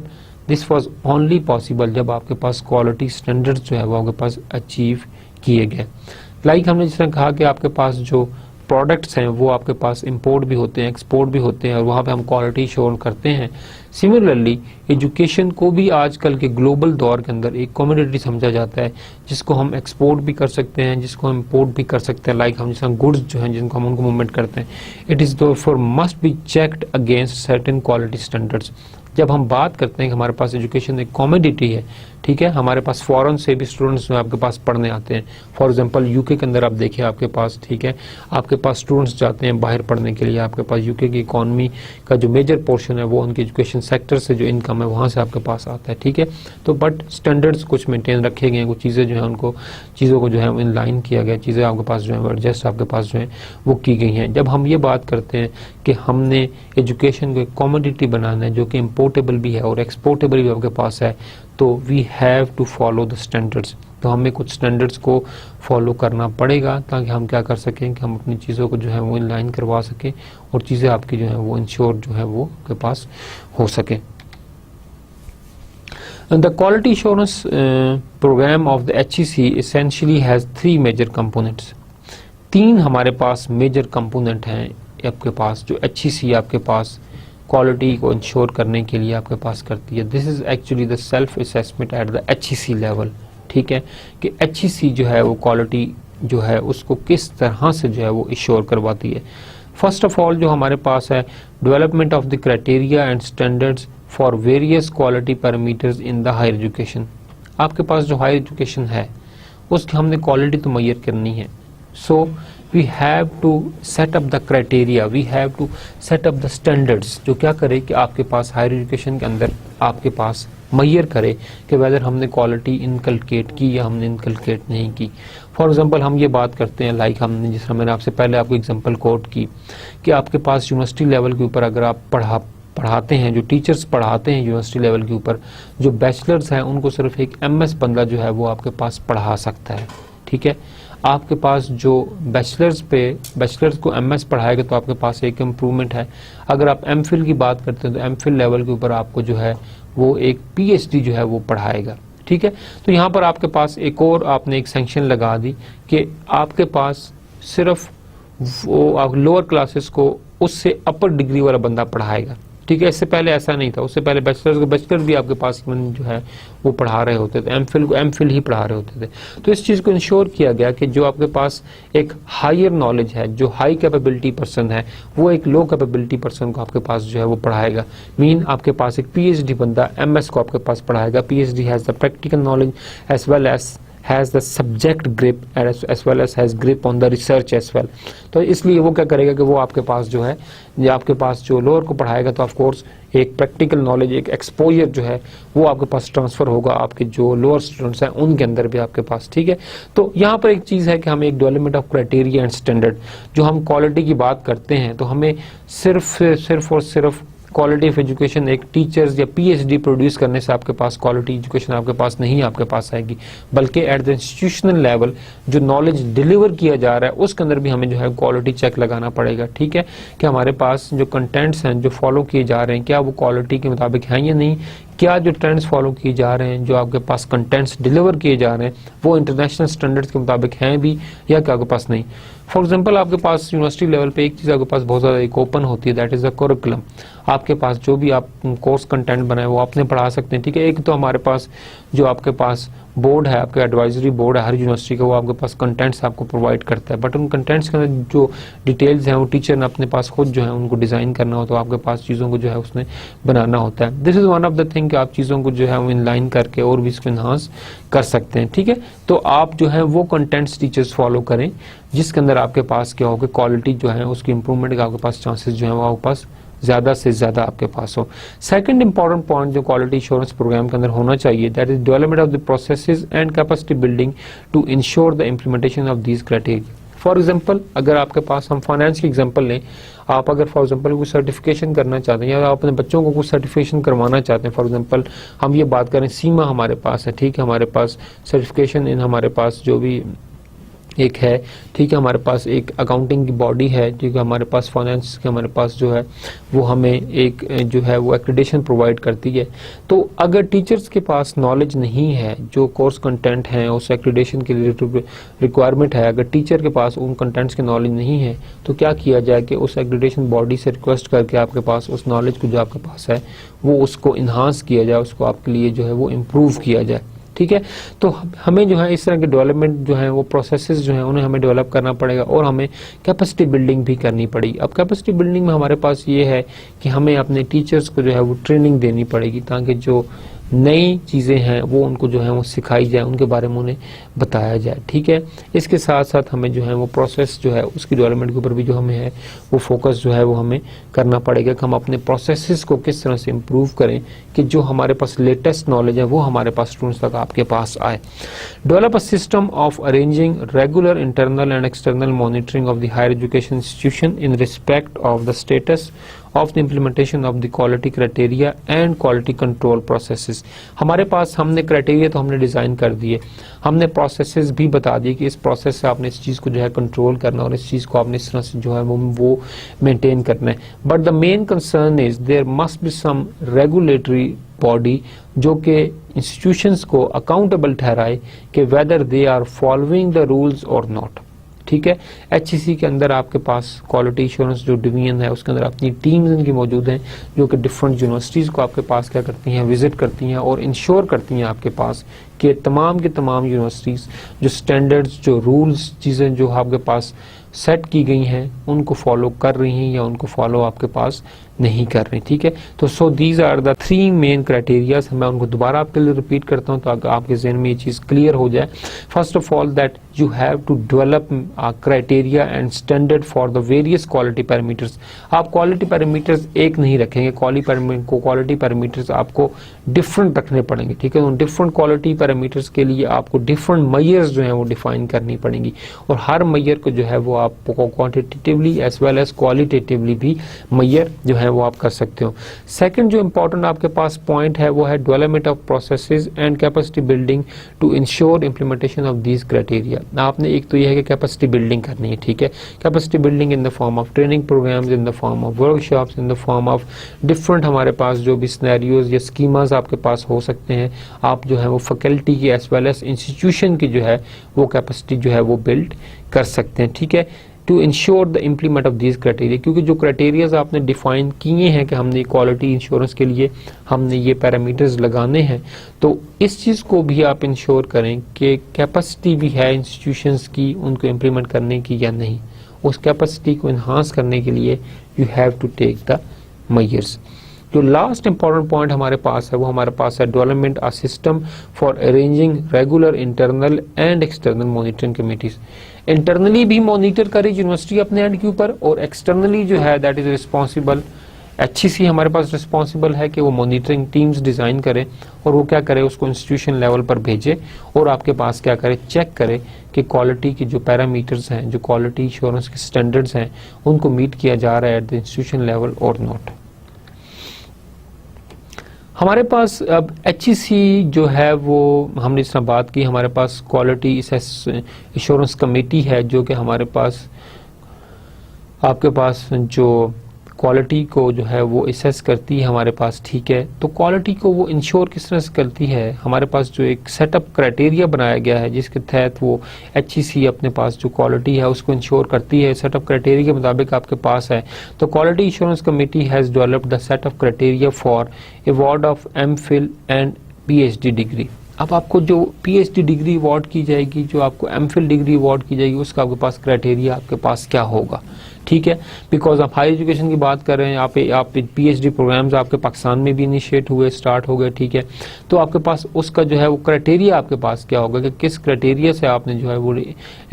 this was only possible जब आपके पास क्वालिटी स्टैंडर्ड्स जो है वो आपके पास अचीव किए गए। लाइक हमने जिस तरह कहा कि आपके पास जो प्रोडक्ट्स हैं वो आपके पास इंपोर्ट भी होते हैं, एक्सपोर्ट भी होते हैं और वहाँ पे हम क्वालिटी शोर करते हैं। सिमिलरली एजुकेशन को भी आजकल के ग्लोबल दौर के अंदर एक कमोडिटी समझा जाता है, जिसको हम एक्सपोर्ट भी कर सकते हैं, जिसको हम इंपोर्ट भी कर सकते हैं। लाइक हम जिस गुड्स जो हैं जिनको हम उनको मूवमेंट करते हैं, it is for must be checked against certain quality standards. जब हम बात करते हैं कि हमारे पास एजुकेशन एक कमोडिटी है, ठीक है, हमारे पास फॉरेन से भी स्टूडेंट्स जो आपके पास पढ़ने आते हैं। फॉर एग्जांपल यूके के अंदर आप देखिए आपके पास, ठीक है, आपके पास स्टूडेंट्स जाते हैं बाहर पढ़ने के लिए। आपके पास यूके की इकॉनमी का जो मेजर पोर्शन है वो उनके एजुकेशन सेक्टर से जो इनकम है वहाँ से आपके पास आता है। ठीक है, तो बट स्टैंडर्ड्स कुछ मेंटेन रखे गए हैं, कुछ चीज़ें जो है उनको चीज़ों को जो है इन लाइन किया गया, चीज़ें आपके पास जो है एडजस्ट आपके पास जो है वो की गई हैं। जब हम ये बात करते हैं कि हमने एजुकेशन को एक कमोडिटी बनाना है जो कि इम्पोर्टेबल भी है और एक्सपोर्टेबल भी आपके पास है, तो we have to follow the standards. तो हमें कुछ स्टैंडर्ड्स को फॉलो करना पड़ेगा ताकि हम क्या कर सकें कि हम अपनी चीज़ों को जो है वो इन लाइन करवा सकें और चीज़ें आपकी जो है वो इंश्योर जो है वो आपके पास हो सके। The quality assurance program of the HEC essentially has 3 major components। 3 हमारे पास मेजर कंपोनेंट हैं आपके पास जो HEC आपके पास क्वालिटी को इंश्योर करने के लिए आपके पास करती है। This is actually the self assessment at the HEC level. ठीक है, कि HEC जो है वो क्वालिटी जो है उसको किस तरह से जो है वो इश्योर करवाती है। फर्स्ट ऑफ ऑल जो हमारे पास है development of the criteria and standards for various quality parameters in the higher education. आपके पास जो हायर एजुकेशन है उसकी हमने क्वालिटी तो मुहैया करनी है, so we have to set up the criteria, we have to set up the standards, जो क्या करे कि आपके पास हायर एजुकेशन के अंदर आपके पास मुहैया करे कि वेदर हमने क्वालिटी इनकलकेट की या हमने इनकलकेट नहीं की। फॉर एग्जांपल हम ये बात करते हैं लाइक हमने जिस तरह मैंने आपसे पहले आपको एग्जांपल कोट की कि आपके पास यूनिवर्सिटी लेवल के ऊपर अगर आप पढ़ाते हैं, जो टीचर्स पढ़ाते हैं यूनिवर्सिटी लेवल के ऊपर, जो बैचलर्स हैं उनको सिर्फ एक एमएस बंदा जो है वो आपके पास पढ़ा सकता है। ठीक है, आपके पास जो बैचलर्स को एमएस पढ़ाएगा तो आपके पास एक इम्प्रूवमेंट है। अगर आप एमफिल की बात करते हैं तो एमफिल लेवल के ऊपर आपको जो है वो एक पीएचडी जो है वो पढ़ाएगा। ठीक है, तो यहाँ पर आपके पास एक और आपने एक सैंक्शन लगा दी कि आपके पास सिर्फ वो लोअर क्लासेस को उससे अपर डिग्री वाला बंदा पढ़ाएगा। ठीक है, इससे पहले ऐसा नहीं था, उससे पहले बैचलर भी आपके पास जो है वो पढ़ा रहे होते थे, एमफिल ही पढ़ा रहे होते थे। तो इस चीज़ को इंश्योर किया गया कि जो आपके पास एक हायर नॉलेज है, जो हाई कैपेबिलिटी पर्सन है, वो एक लो कैपेबिलिटी पर्सन को आपके पास जो है वो पढ़ाएगा। मीन आपके पास एक पीएचडी बंदा एमएस को आपके पास पढ़ाएगा। PhD has the practical knowledge as well as has the subject grip as well as has grip on the research as well। तो इसलिए वो क्या करेगा कि वो आपके पास जो है, या आपके पास जो लोअर को पढ़ाएगा तो ऑफ कोर्स एक प्रैक्टिकल नॉलेज, एक एक्सपोजर जो है वो आपके पास ट्रांसफर होगा आपके जो लोअर स्टूडेंट्स हैं उनके अंदर भी आपके पास। ठीक है, तो यहाँ पर एक चीज़ है कि हमें एक development of criteria and standard, जो हम क्वालिटी की बात करते हैं तो हमें सिर्फ और सिर्फ क्वालिटी ऑफ एजुकेशन एक टीचर्स या पीएचडी प्रोड्यूस करने से आपके पास क्वालिटी एजुकेशन आपके पास नहीं आपके पास आएगी, बल्कि एट द इंस्टीट्यूशनल लेवल जो नॉलेज डिलीवर किया जा रहा है उसके अंदर भी हमें जो है क्वालिटी चेक लगाना पड़ेगा। ठीक है, कि हमारे पास जो कंटेंट्स हैं जो फॉलो किए जा रहे हैं क्या वो क्वालिटी के मुताबिक हैं या नहीं, क्या जो ट्रेंड्स फॉलो किए जा रहे हैं, जो आपके पास कंटेंट्स डिलीवर किए जा रहे हैं वो इंटरनेशनल स्टैंडर्ड्स के मुताबिक हैं भी या क्या आपके पास नहीं। फॉर एग्जांपल आपके पास यूनिवर्सिटी लेवल पे एक चीज़ आपके पास बहुत ज़्यादा एक ओपन होती है, दैट इज़ द करिकुलम। आपके पास जो भी आप कोर्स कंटेंट बनाए वो आपने पढ़ा सकते हैं। ठीक है, एक तो हमारे पास जो आपके पास बोर्ड है, आपका एडवाइजरी बोर्ड है हर यूनिवर्सिटी का, वो आपके पास कंटेंट्स आपको प्रोवाइड करता है, बट उन कंटेंट्स के अंदर जो डिटेल्स हैं वो टीचर ने अपने पास खुद जो है उनको डिज़ाइन करना हो, तो आपके पास चीज़ों को जो है उसने बनाना होता है। This is one of the thing कि आप चीज़ों को जो है वो इनलाइन करके और भी इसको इन्हांस कर सकते हैं। ठीक है, तो आप जो है वो कंटेंट्स टीचर्स फॉलो करें जिसके अंदर आपके पास क्या होगा, क्वालिटी जो है उसकी इंप्रूवमेंट का आपके पास चांसेस जो है वो आपके पास ज़्यादा से ज़्यादा आपके पास हो। सेकंड इंपॉर्टेंट पॉइंट जो क्वालिटी इंश्योरेंस प्रोग्राम के अंदर होना चाहिए, that is development of the processes and capacity building to ensure the implementation of these criteria. For example अगर आपके पास हम फाइनेंस की एग्जाम्पल लें, आप अगर फॉर एग्जाम्पल कोई सर्टिफिकेशन करना चाहते हैं या आप अपने बच्चों को कुछ सर्टिफिकेशन करवाना चाहते हैं, फॉर एग्जाम्पल हम ये बात करें सीमा हमारे पास है। ठीक है, हमारे पास सर्टिफिकेशन इन हमारे पास जो भी एक है, ठीक है, हमारे पास एक अकाउंटिंग की बॉडी है, ठीक है, हमारे पास फाइनेंस के हमारे पास जो है वो हमें एक जो है वो एक्रेडिटेशन प्रोवाइड करती है। तो अगर टीचर्स के पास नॉलेज नहीं है, जो कोर्स कंटेंट है उस एक्रेडिटेशन के लिए रिक्वायरमेंट है, अगर टीचर के पास उन कंटेंट्स की नॉलेज नहीं है तो क्या किया जाए कि उस एक्रेडिटेशन बॉडी से रिक्वेस्ट करके आपके पास उस नॉलेज को जो आपके पास है वो उसको इन्हांस किया जाए, उसको आपके लिए जो है वो इम्प्रूव किया जाए। ठीक है, तो हमें जो है इस तरह के डेवलपमेंट जो है वो प्रोसेसेस जो है उन्हें हमें डेवलप करना पड़ेगा और हमें कैपेसिटी बिल्डिंग भी करनी पड़ेगी। अब कैपेसिटी बिल्डिंग में हमारे पास ये है कि हमें अपने टीचर्स को जो है वो ट्रेनिंग देनी पड़ेगी ताकि जो नई चीज़ें हैं वो उनको जो है वो सिखाई जाए, उनके बारे में उन्हें बताया जाए। ठीक है, इसके साथ साथ हमें जो है वो प्रोसेस जो है उसकी डेवलपमेंट के ऊपर भी जो हमें है वो फोकस जो है वो हमें करना पड़ेगा कि हम अपने प्रोसेसेस को किस तरह से इम्प्रूव करें कि जो हमारे पास लेटेस्ट नॉलेज है वो हमारे पास स्टूडेंट्स तक आपके पास आए। Develop a system of arranging regular internal and external monitoring of the higher education institution in respect of the status of the implementation of the quality criteria and quality control processes। हमारे पास हमने criteria तो हमने design कर दिए, हमने processes भी बता दिए कि इस प्रोसेस से आपने इस चीज़ को जो है कंट्रोल करना और इस चीज़ को आपने इस तरह से जो है वो मेंटेन करना है। But the main concern is there must be some regulatory body जो कि इंस्टीट्यूशंस को अकाउंटेबल ठहराए कि whether they are following the rules or not. ठीक है। HEC के अंदर आपके पास क्वालिटी इंश्योरेंस जो डिवीजन है उसके अंदर अपनी टीम्स इनकी मौजूद हैं जो कि डिफरेंट यूनिवर्सिटीज़ को आपके पास क्या करती हैं, विजिट करती हैं और इंश्योर करती हैं आपके पास कि तमाम की तमाम यूनिवर्सिटीज़ जो स्टैंडर्ड्स, जो रूल्स, चीज़ें जो आपके पास सेट की गई हैं उनको फॉलो कर रही हैं या उनको फॉलो आपके पास नहीं कर रही, ठीक है। तो so these are the 3 main criterias. मैं उनको दोबारा आपके लिए रिपीट करता हूं तो आपके जहन में ये चीज़ क्लियर हो जाए। First of all that you have to develop criteria and standard for the various quality parameters. आप क्वालिटी पैरामीटर्स एक नहीं रखेंगे, क्वालिटी पैरामीटर्स आपको डिफरेंट रखने पड़ेंगे, ठीक है। उन डिफरेंट क्वालिटी पैरामीटर्स के लिए आपको डिफरेंट मैयर्स जो है वो डिफाइन करनी पड़ेंगी और हर मैयर को जो है वो आपको quantitatively as well as qualitatively भी मैयर जो है वो आप कर सकते हो। सेकंड जो इंपॉर्टेंट आपके पास पॉइंट है वो है development of processes and capacity building to ensure implementation of these criteria. आपने एक तो यह है कि कैपेसिटी बिल्डिंग करनी है, ठीक है। Capacity building in the form of training programmes, in the form of workshops, in the form of different हमारे पास जो भी सिनेरियोज या स्कीमाज आपके पास हो सकते हैं, आप जो है वो फैकल्टी की एज वेल एज इंस्टीट्यूशन की जो है वो कैपेसिटी जो है वो बिल्ड कर सकते हैं, ठीक है, to ensure the implement of these criteria. क्योंकि जो क्राइटेरियाज आपने डिफाइन किए हैं कि हमने क्वालिटी इंश्योरेंस के लिए हमने ये पैरामीटर्स लगाने हैं, तो इस चीज़ को भी आप इंश्योर करें कि कैपेसिटी भी है इंस्टीट्यूशंस की उनको इम्प्लीमेंट करने की या नहीं। उस कैपेसिटी को इन्हांस करने के लिए you have to take the measures. जो लास्ट इंपॉर्टेंट पॉइंट हमारे पास है वो हमारे पास है development a system for arranging regular internal and external monitoring committees. Internally भी मॉनिटर करे यूनिवर्सिटी अपने एंड के ऊपर और एक्सटर्नली जो है दैट इज रिस्पॉन्सिबल HEC हमारे पास रिस्पॉन्सिबल है कि वो मॉनिटरिंग टीम्स डिज़ाइन करे और वो क्या करे, उसको इंस्टीट्यूशन लेवल पर भेजे और आपके पास क्या करे, चेक करे कि क्वालिटी की जो पैरामीटर्स हैं, जो क्वालिटी इंश्योरेंस के स्टैंडर्ड्स हैं, उनको मीट किया जा रहा है एट द इंस्टीट्यूशन लेवल और नॉट। हमारे पास अब HEC जो है वो हमने इस तरह बात की, हमारे पास क्वालिटी इंश्योरेंस कमेटी है जो कि हमारे पास आपके पास जो क्वालिटी को जो है वो असेस करती है हमारे पास, ठीक है। तो क्वालिटी को वो इंश्योर किस तरह से करती है, हमारे पास जो एक सेटअप क्राइटेरिया बनाया गया है जिसके तहत वो HEC अपने पास जो क्वालिटी है उसको इंश्योर करती है, सेटअप क्राइटेरिया के मुताबिक आपके पास है। तो quality insurance committee has developed the set of criteria for award of MPhil and PhD degree. अब आपको जो PhD डिग्री अवार्ड की जाएगी, जो आपको MPhil डिग्री अवार्ड की जाएगी, उसका आपके पास क्राइटेरिया आपके पास क्या होगा, ठीक है। बिकॉज आप हाई एजुकेशन की बात कर रहे हैं, आप PhD प्रोग्राम्स आपके पाकिस्तान में भी इनिशिएट हुए, स्टार्ट हो गए, ठीक है। तो आपके पास उसका जो है वो क्राइटेरिया आपके पास क्या होगा कि किस क्राइटेरिया से आपने जो है वो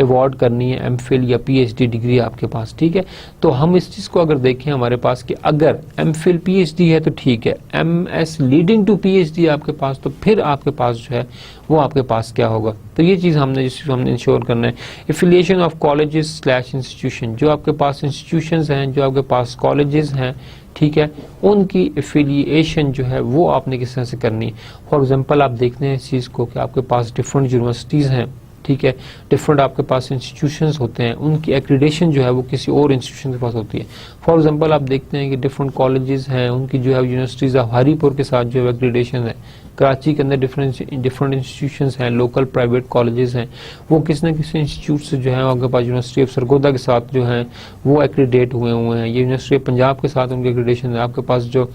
अवार्ड करनी है MPhil या PhD डिग्री आपके पास, ठीक है। तो हम इस चीज़ को अगर देखें हमारे पास कि अगर MPhil PhD है तो ठीक है, MS लीडिंग टू PhD आपके पास, तो फिर आपके पास जो है वो आपके पास क्या होगा। तो ये चीज़ हमने इंश्योर करना है। एफिलिएशन ऑफ कॉलेजेस / इंस्टीट्यूशन, जो आपके पास इंस्टीट्यूशंस हैं, जो आपके पास कॉलेजेस हैं, ठीक है, उनकी एफिलिएशन जो है वो आपने किस तरह से करनी है। फॉर एग्जांपल आप देखते हैं इस चीज़ को कि आपके पास डिफरेंट यूनिवर्सिटीज़ हैं, ठीक है, डिफरेंट आपके पास इंस्टीट्यूशंस होते हैं, उनकी एक्रीडेशन जो है वो किसी और इंस्टीट्यूशन के पास होती है। फॉर एग्जांपल आप देखते हैं कि डिफरेंट कॉलेजेस हैं, उनकी जो है यूनिवर्सिटीज़ ऑफ हरीपुर के साथ जो है एक्रीडेशन है, कराची के अंदर डिफरेंट इंस्टीट्यूशंस हैं, लोकल प्राइवेट कॉलेजेस हैं, वो किसी न किसी इंस्टीट्यूट से जो है आपके पास यूनिवर्सिटी ऑफ सरगोदा के साथ जो है वो एक्रीडेट हुए हैं। ये यूनिवर्सिटी ऑफ पंजाब के साथ उनकी एक्रीडेशन है। आपके पास जो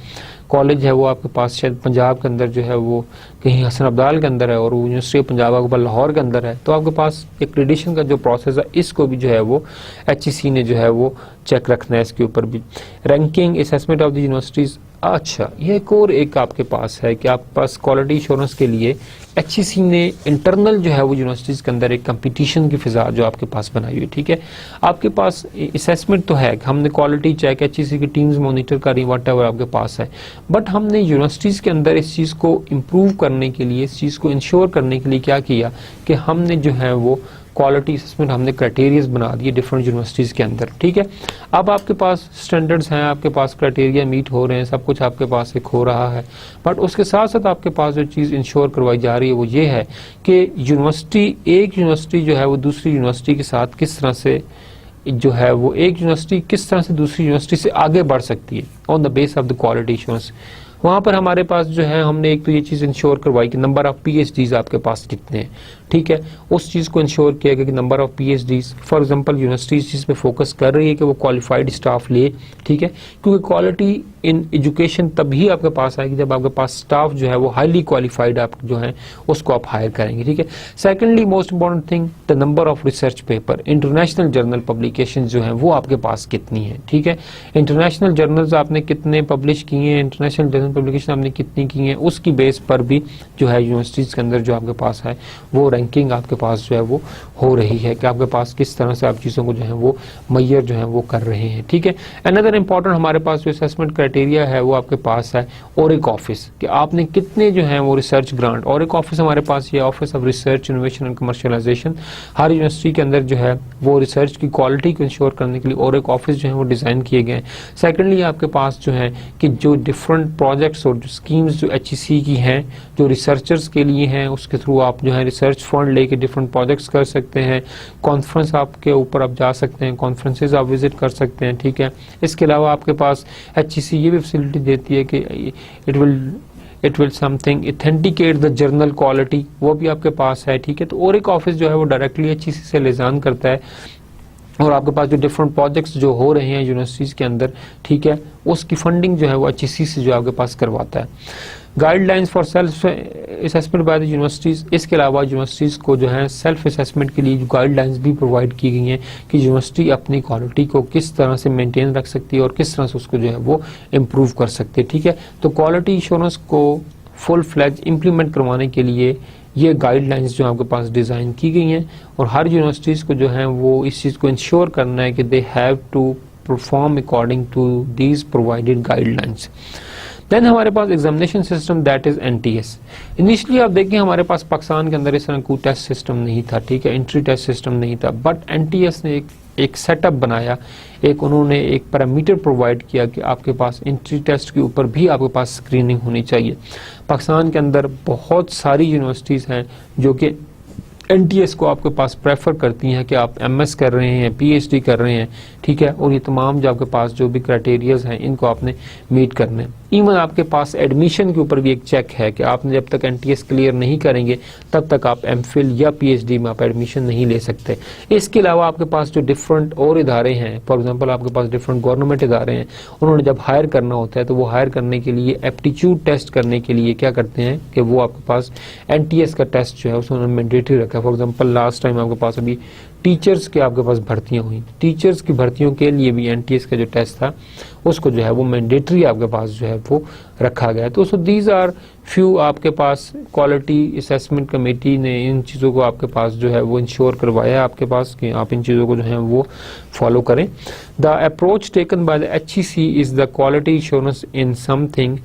कॉलेज है वो आपके पास शायद पंजाब के अंदर जो है वो कहीं हसन अब्दाल के अंदर है और वो यूनिवर्सिटी ऑफ पंजाब आपके पास लाहौर के अंदर है। तो आपके पास एक्रीडेशन का जो प्रोसेस है इसको भी जो है वो HEC ने जो है वो चेक रखना है इसके ऊपर भी। Ranking assessment of the universities, अच्छा ये एक आपके पास है कि आपके पास क्वालिटी इंश्योरेंस के लिए HEC ने इंटरनल जो है वो यूनिवर्सिटीज़ के अंदर एक कंपटीशन की फिजा जो आपके पास बनाई हुई है, ठीक है। आपके पास असेसमेंट तो है, हमने क्वालिटी चेक HEC की टीम्स मॉनिटर कर रही, व्हाटएवर आपके पास है, बट हमने यूनिवर्सिटीज़ के अंदर इस चीज़ को इम्प्रूव करने के लिए, इस चीज़ को इंश्योर करने के लिए क्या किया कि हमने जो है वो क्वालिटी असेसमेंट हमने क्राइटेरियाज बना दिए डिफरेंट यूनिवर्सिटीज़ के अंदर, ठीक है। अब आपके पास स्टैंडर्ड्स हैं, आपके पास क्राइटेरिया मीट हो रहे हैं, सब कुछ आपके पास एक हो रहा है, बट उसके साथ साथ आपके पास जो चीज़ इंश्योर करवाई जा रही है वो ये है कि एक यूनिवर्सिटी जो है वो दूसरी यूनिवर्सिटी के साथ किस तरह से जो है वो एक यूनिवर्सिटी किस तरह से दूसरी यूनिवर्सिटी से आगे बढ़ सकती है on the base of the quality insurance. वहां पर हमारे पास जो है हमने एक तो ये चीज इंश्योर करवाई कि नंबर ऑफ पीएचडीज आपके पास कितने हैं, ठीक है, उस चीज को इंश्योर किया गया कि number of PhDs, for example university इस चीज पे फोकस कर रही है कि वो क्वालिफाइड स्टाफ ले, ठीक है, क्योंकि क्वालिटी इन एजुकेशन तभी आपके पास आएगी जब आपके पास स्टाफ जो है वो हाईली क्वालिफाइड आप जो है उसको आप हायर करेंगे, ठीक है। Secondly most important thing, the number of research paper, international journal publication जो है वो आपके पास कितनी है, ठीक है, इंटरनेशनल जर्नल्स आपने कितने पब्लिश किए हैं, इंटरनेशनल जर्नल पब्लिकेशन आपने कितनी की है, उसकी बेस पर भी जो है यूनिवर्सिटीज के अंदर जो आपके पास है वो रैंकिंग आपके पास जो है वो हो रही है कि आपके पास किस तरह से आप चीज़ों को जो है वो मैयर जो है वो कर रहे हैं, ठीक है। अनदर इंपॉर्टेंट हमारे पास जो असेसमेंट क्राइटेरिया है वो आपके पास है ओरिक ऑफिस, कि आपने कितने जो है वो रिसर्च ग्रांट, ओरिक ऑफिस हमारे पास ये office of research innovation and commercialisation, her university के अंदर जो है वो रिसर्च की क्वालिटी को इंश्योर करने के लिए ओरिक ऑफिस जो है वो डिजाइन किए गए हैं। सेकेंडली आपके पास जो है कि जो डिफरेंट प्रोजेक्ट्स और जो स्कीम्स जो HEC की हैं जो रिसर्चर्स के लिए हैं उसके थ्रू आप जो है रिसर्च फंड लेके डिफरेंट प्रोजेक्ट्स कर सकते हैं, कॉन्फ्रेंस आपके ऊपर आप जा सकते हैं, कॉन्फ्रेंसेज आप विजिट कर सकते हैं, ठीक है। इसके अलावा आपके पास HEC ये भी फैसिलिटी देती है कि it will something authenticate the journal quality, वो भी आपके पास है, ठीक है। तो ओरिक ऑफिस जो है वो डायरेक्टली HEC से लिजान करता है और आपके पास जो डिफरेंट प्रोजेक्ट्स जो हो रहे हैं यूनिवर्सिटीज के अंदर, ठीक है, उसकी फंडिंग जो है वो HEC से जो आपके पास करवाता है। Guidelines for self assessment by the universities, इसके अलावा यूनिवर्सिटीज को जो है सेल्फ असेसमेंट के लिए जो गाइडलाइंस भी प्रोवाइड की गई हैं कि यूनिवर्सिटी अपनी क्वालिटी को किस तरह से मेंटेन रख सकती है और किस तरह से उसको जो है वो इम्प्रूव कर सकती है, ठीक है। तो क्वालिटी इंश्योरेंस को फुल फ्लैज इम्प्लीमेंट करवाने के लिए ये गाइडलाइंस जो आपके पास डिज़ाइन की गई हैं और हर यूनिवर्सिटीज़ को जो है वो इस चीज़ को इंश्योर करना है कि they have to perform according to these provided guidelines. Then हमारे पास examination system that is NTS। Initially आप देखिए हमारे पास पाकिस्तान के अंदर इस तरह कोई टेस्ट सिस्टम नहीं था, ठीक है, एंट्री टेस्ट सिस्टम नहीं था, बट NTS ने एक सेटअप बनाया, उन्होंने एक पैरामीटर प्रोवाइड किया कि आपके पास एंट्री टेस्ट के ऊपर भी आपके पास स्क्रीनिंग होनी चाहिए। पाकिस्तान के अंदर बहुत सारी यूनिवर्सिटीज़ हैं जो कि NTS को आपके पास प्रेफर करती हैं कि आप MS कर रहे हैं, PhD कर रहे हैं, ठीक है, और ये तमाम जो आपके पास जो भी क्राइटेरियाज हैं इनको आपने मीट करना है। इवन आपके पास एडमिशन के ऊपर भी एक चेक है कि आपने जब तक NTS क्लियर नहीं करेंगे तब तक आप MPhil या PhD में आप एडमिशन नहीं ले सकते। इसके अलावा आपके पास जो डिफरेंट और इदारे हैं, फॉर एग्जांपल आपके पास डिफरेंट गवर्नमेंट इदारे हैं, उन्होंने जब हायर करना होता है तो वो हायर करने के लिए एप्टीट्यूड टेस्ट करने के लिए क्या करते हैं कि वो आपके पास NTS का टेस्ट जो है उसको उन्होंने मैंडेटरी रखा है। फॉर एग्जाम्पल लास्ट टाइम आपके पास अभी टीचर्स के आपके पास भर्तियां हुई, टीचर्स की भर्तियों के लिए भी NTS का जो टेस्ट था उसको जो है वो मैंडेटरी आपके पास जो है वो रखा गया है। तो सो दीज आर फ्यू आपके पास क्वालिटी असेसमेंट कमेटी ने इन चीज़ों को आपके पास जो है वो इंश्योर करवाया है आपके पास कि आप इन चीज़ों को जो है वो फॉलो करें। The approach taken by the HEC is the quality insurance in something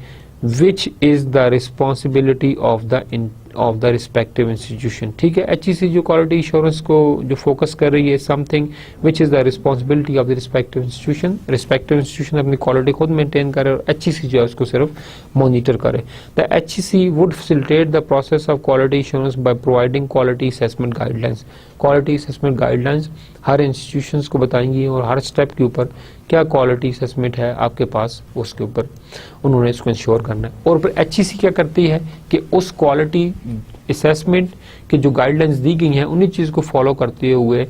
which is the responsibility of the respective institution, ठीक है। HEC जो क्वालिटी इंश्योरेंस को जो फोकस कर रही है something which is the responsibility of the respective institution अपनी quality खुद मेंटेन करे और HEC जो है उसको सिर्फ मॉनिटर करे। The HEC would facilitate the process of quality insurance by providing quality assessment guidelines. Quality assessment guidelines her institutions को बताएंगी और हर स्टेप के ऊपर क्या क्वालिटी असेसमेंट है आपके पास उसके ऊपर उन्होंने इसको इंश्योर करना है। और फिर HEC क्या करती है कि उस क्वालिटी असेसमेंट की जो गाइडलाइंस दी गई हैं उन्हीं चीज़ को फॉलो करते हुए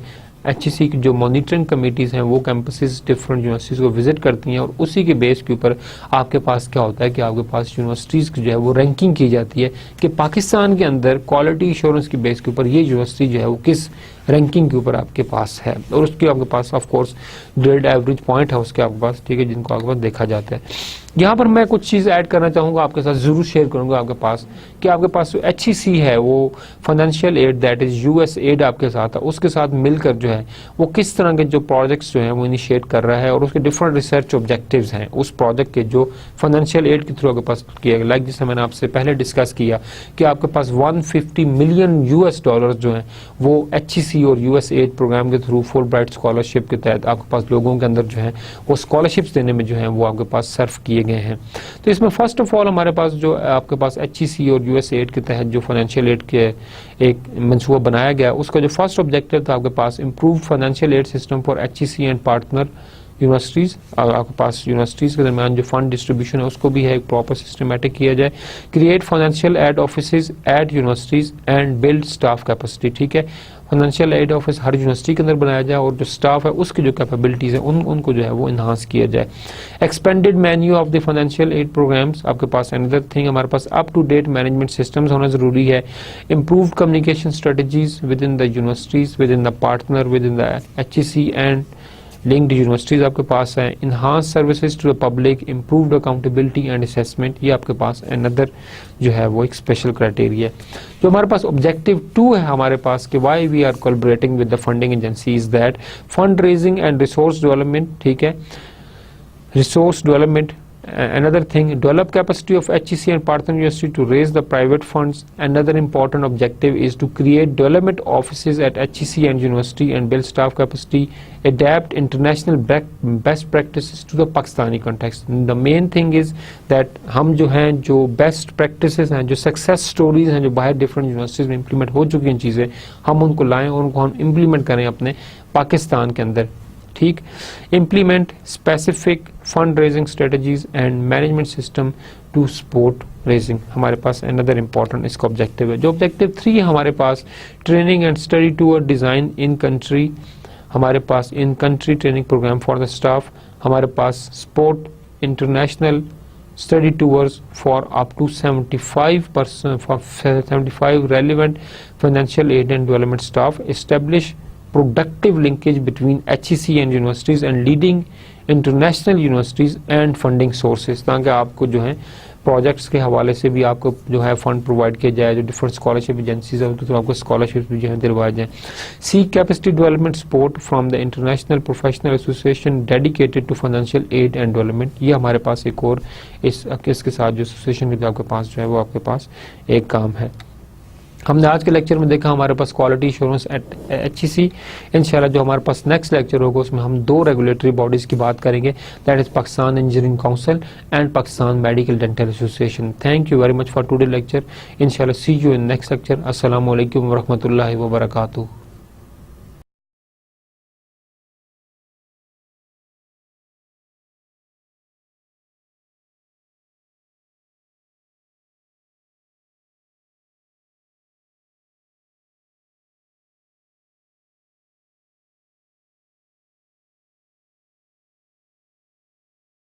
HEC की जो मॉनिटरिंग कमेटीज़ हैं वो कैंपसेस डिफरेंट यूनिवर्सिटीज़ को विजिट करती हैं और उसी के बेस के ऊपर आपके पास क्या होता है कि आपके पास यूनिवर्सिटीज़ की जो है वो रैंकिंग की जाती है कि पाकिस्तान के अंदर क्वालिटी इंश्योरेंस की बेस के ऊपर ये यूनिवर्सिटी जो है वो किस रैंकिंग के ऊपर आपके पास है और उसके आपके पास of course grade average point है उसके आपके पास, ठीक है, जिनको आपके पास देखा जाता है। यहाँ पर मैं कुछ चीज़ ऐड करना चाहूँगा आपके साथ, ज़रूर शेयर करूँगा आपके पास कि आपके पास जो HEC है वो financial aid that is US aid आपके साथ है, उसके साथ मिलकर जो है वो किस तरह के जो प्रोजेक्ट्स जो हैं वो इनिशिएट कर रहा है और उसके डिफरेंट रिसर्च ऑब्जेक्टिव्स हैं उस प्रोजेक्ट के जो फाइनेंशियल एड के थ्रू आपके पास किया गया। लाइक जिससे मैंने आपसे पहले डिस्कस किया कि आपके पास 150 मिलियन US डॉलर जो हैं वो HEC और US एड प्रोग्राम के थ्रू फुल ब्राइट स्कॉलरशिप के तहत आपके पास लोगों के अंदर जो है वो स्कॉलरशिप्स देने में जो है वो आपके पास सर्व किए गए हैं। तो इसमें फर्स्ट ऑफ ऑल हमारे पास जो आपके पास HEC और US एड के तहत जो फाइनेंशियल एड के एक मंसूबा बनाया गया उसका जो फर्स्ट ऑब्जेक्टिव था आपके पास improve financial aid system for HEC and partner universities, आपके पास यूनिवर्सिटीज़ के दरमियान जो फंड डिस्ट्रीब्यूशन है उसको भी है एक प्रॉपर सिस्टमेटिक किया जाए। Create financial aid offices at universities and build staff capacity, ठीक है, फाइनेंशियल एड ऑफिस हर यूनिवर्सिटी के अंदर बनाया जाए और जो स्टाफ है उसकी जो कैपेबिलिटीज़ है उनको जो है वो इन्हांस किया जाए। Expanded menu of the financial aid programs, आपके पास अनदर थिंग हमारे पास up to date management systems होना ज़रूरी है। Improved communication strategies within the universities, within the partner, within the HEC and linked universities आपके पास है। Enhance services to the public, improved accountability and assessment, ये आपके पास another जो है वो एक स्पेशल क्राइटेरिया है। जो हमारे पास ऑब्जेक्टिव 2 है हमारे पास कि why we are collaborating with the funding agencies, that fund raising and resource development, ठीक है, resource development. Another thing, develop capacity of HEC and partner university to raise the private funds. Another important objective is to create development offices at HEC and university and build staff capacity. Adapt international best practices to the Pakistani context. The main thing is that हम जो हैं जो best practices हैं, जो success stories हैं, जो बाहर different universities में implement हो चुकी हैं चीज़ें, हम उनको लाएं और उनको हम implement करें अपने पाकिस्तान के अंदर, ठीक। Implement specific fund raising strategies and management system to support raising, हमारे पास अनदर इंपॉर्टेंट इसका ऑब्जेक्टिव है। जो ऑब्जेक्टिव 3 है हमारे पास training and study toured design in country, हमारे पास in country training program for the staff, हमारे पास support international study tours for up to 75% relevant financial aid and development staff, establish productive linkage between HEC and universities and leading international universities and funding sources, ताकि आपको जो है projects के हवाले से भी आपको जो है फंड प्रोवाइड किया जाए, जो डिफरेंट स्कॉलरशिप एजेंसीज है तो आपको स्कॉलरशिप भी जो है दिलवाए जाए। C capacity development support from the international professional association dedicated to financial aid and development, ये हमारे पास एक और इसके साथ जो एसोसिएशन के आपके पास जो है वो आपके पास एक काम है। हमने आज के लेक्चर में देखा हमारे पास क्वालिटी एश्योरेंस एट HEC। इंशाल्लाह जो हमारे पास नेक्स्ट लेक्चर होगा उसमें हम 2 रेगुलेटरी बॉडीज़ की बात करेंगे, that is Pakistan engineering council and Pakistan medical dental association. Thank you very much for today lecture. इंशाल्लाह सी यू इन नेक्स्ट लेक्चर। अस्सलामु अलैकुम व रहमतुल्लाहि व बरकातुहू।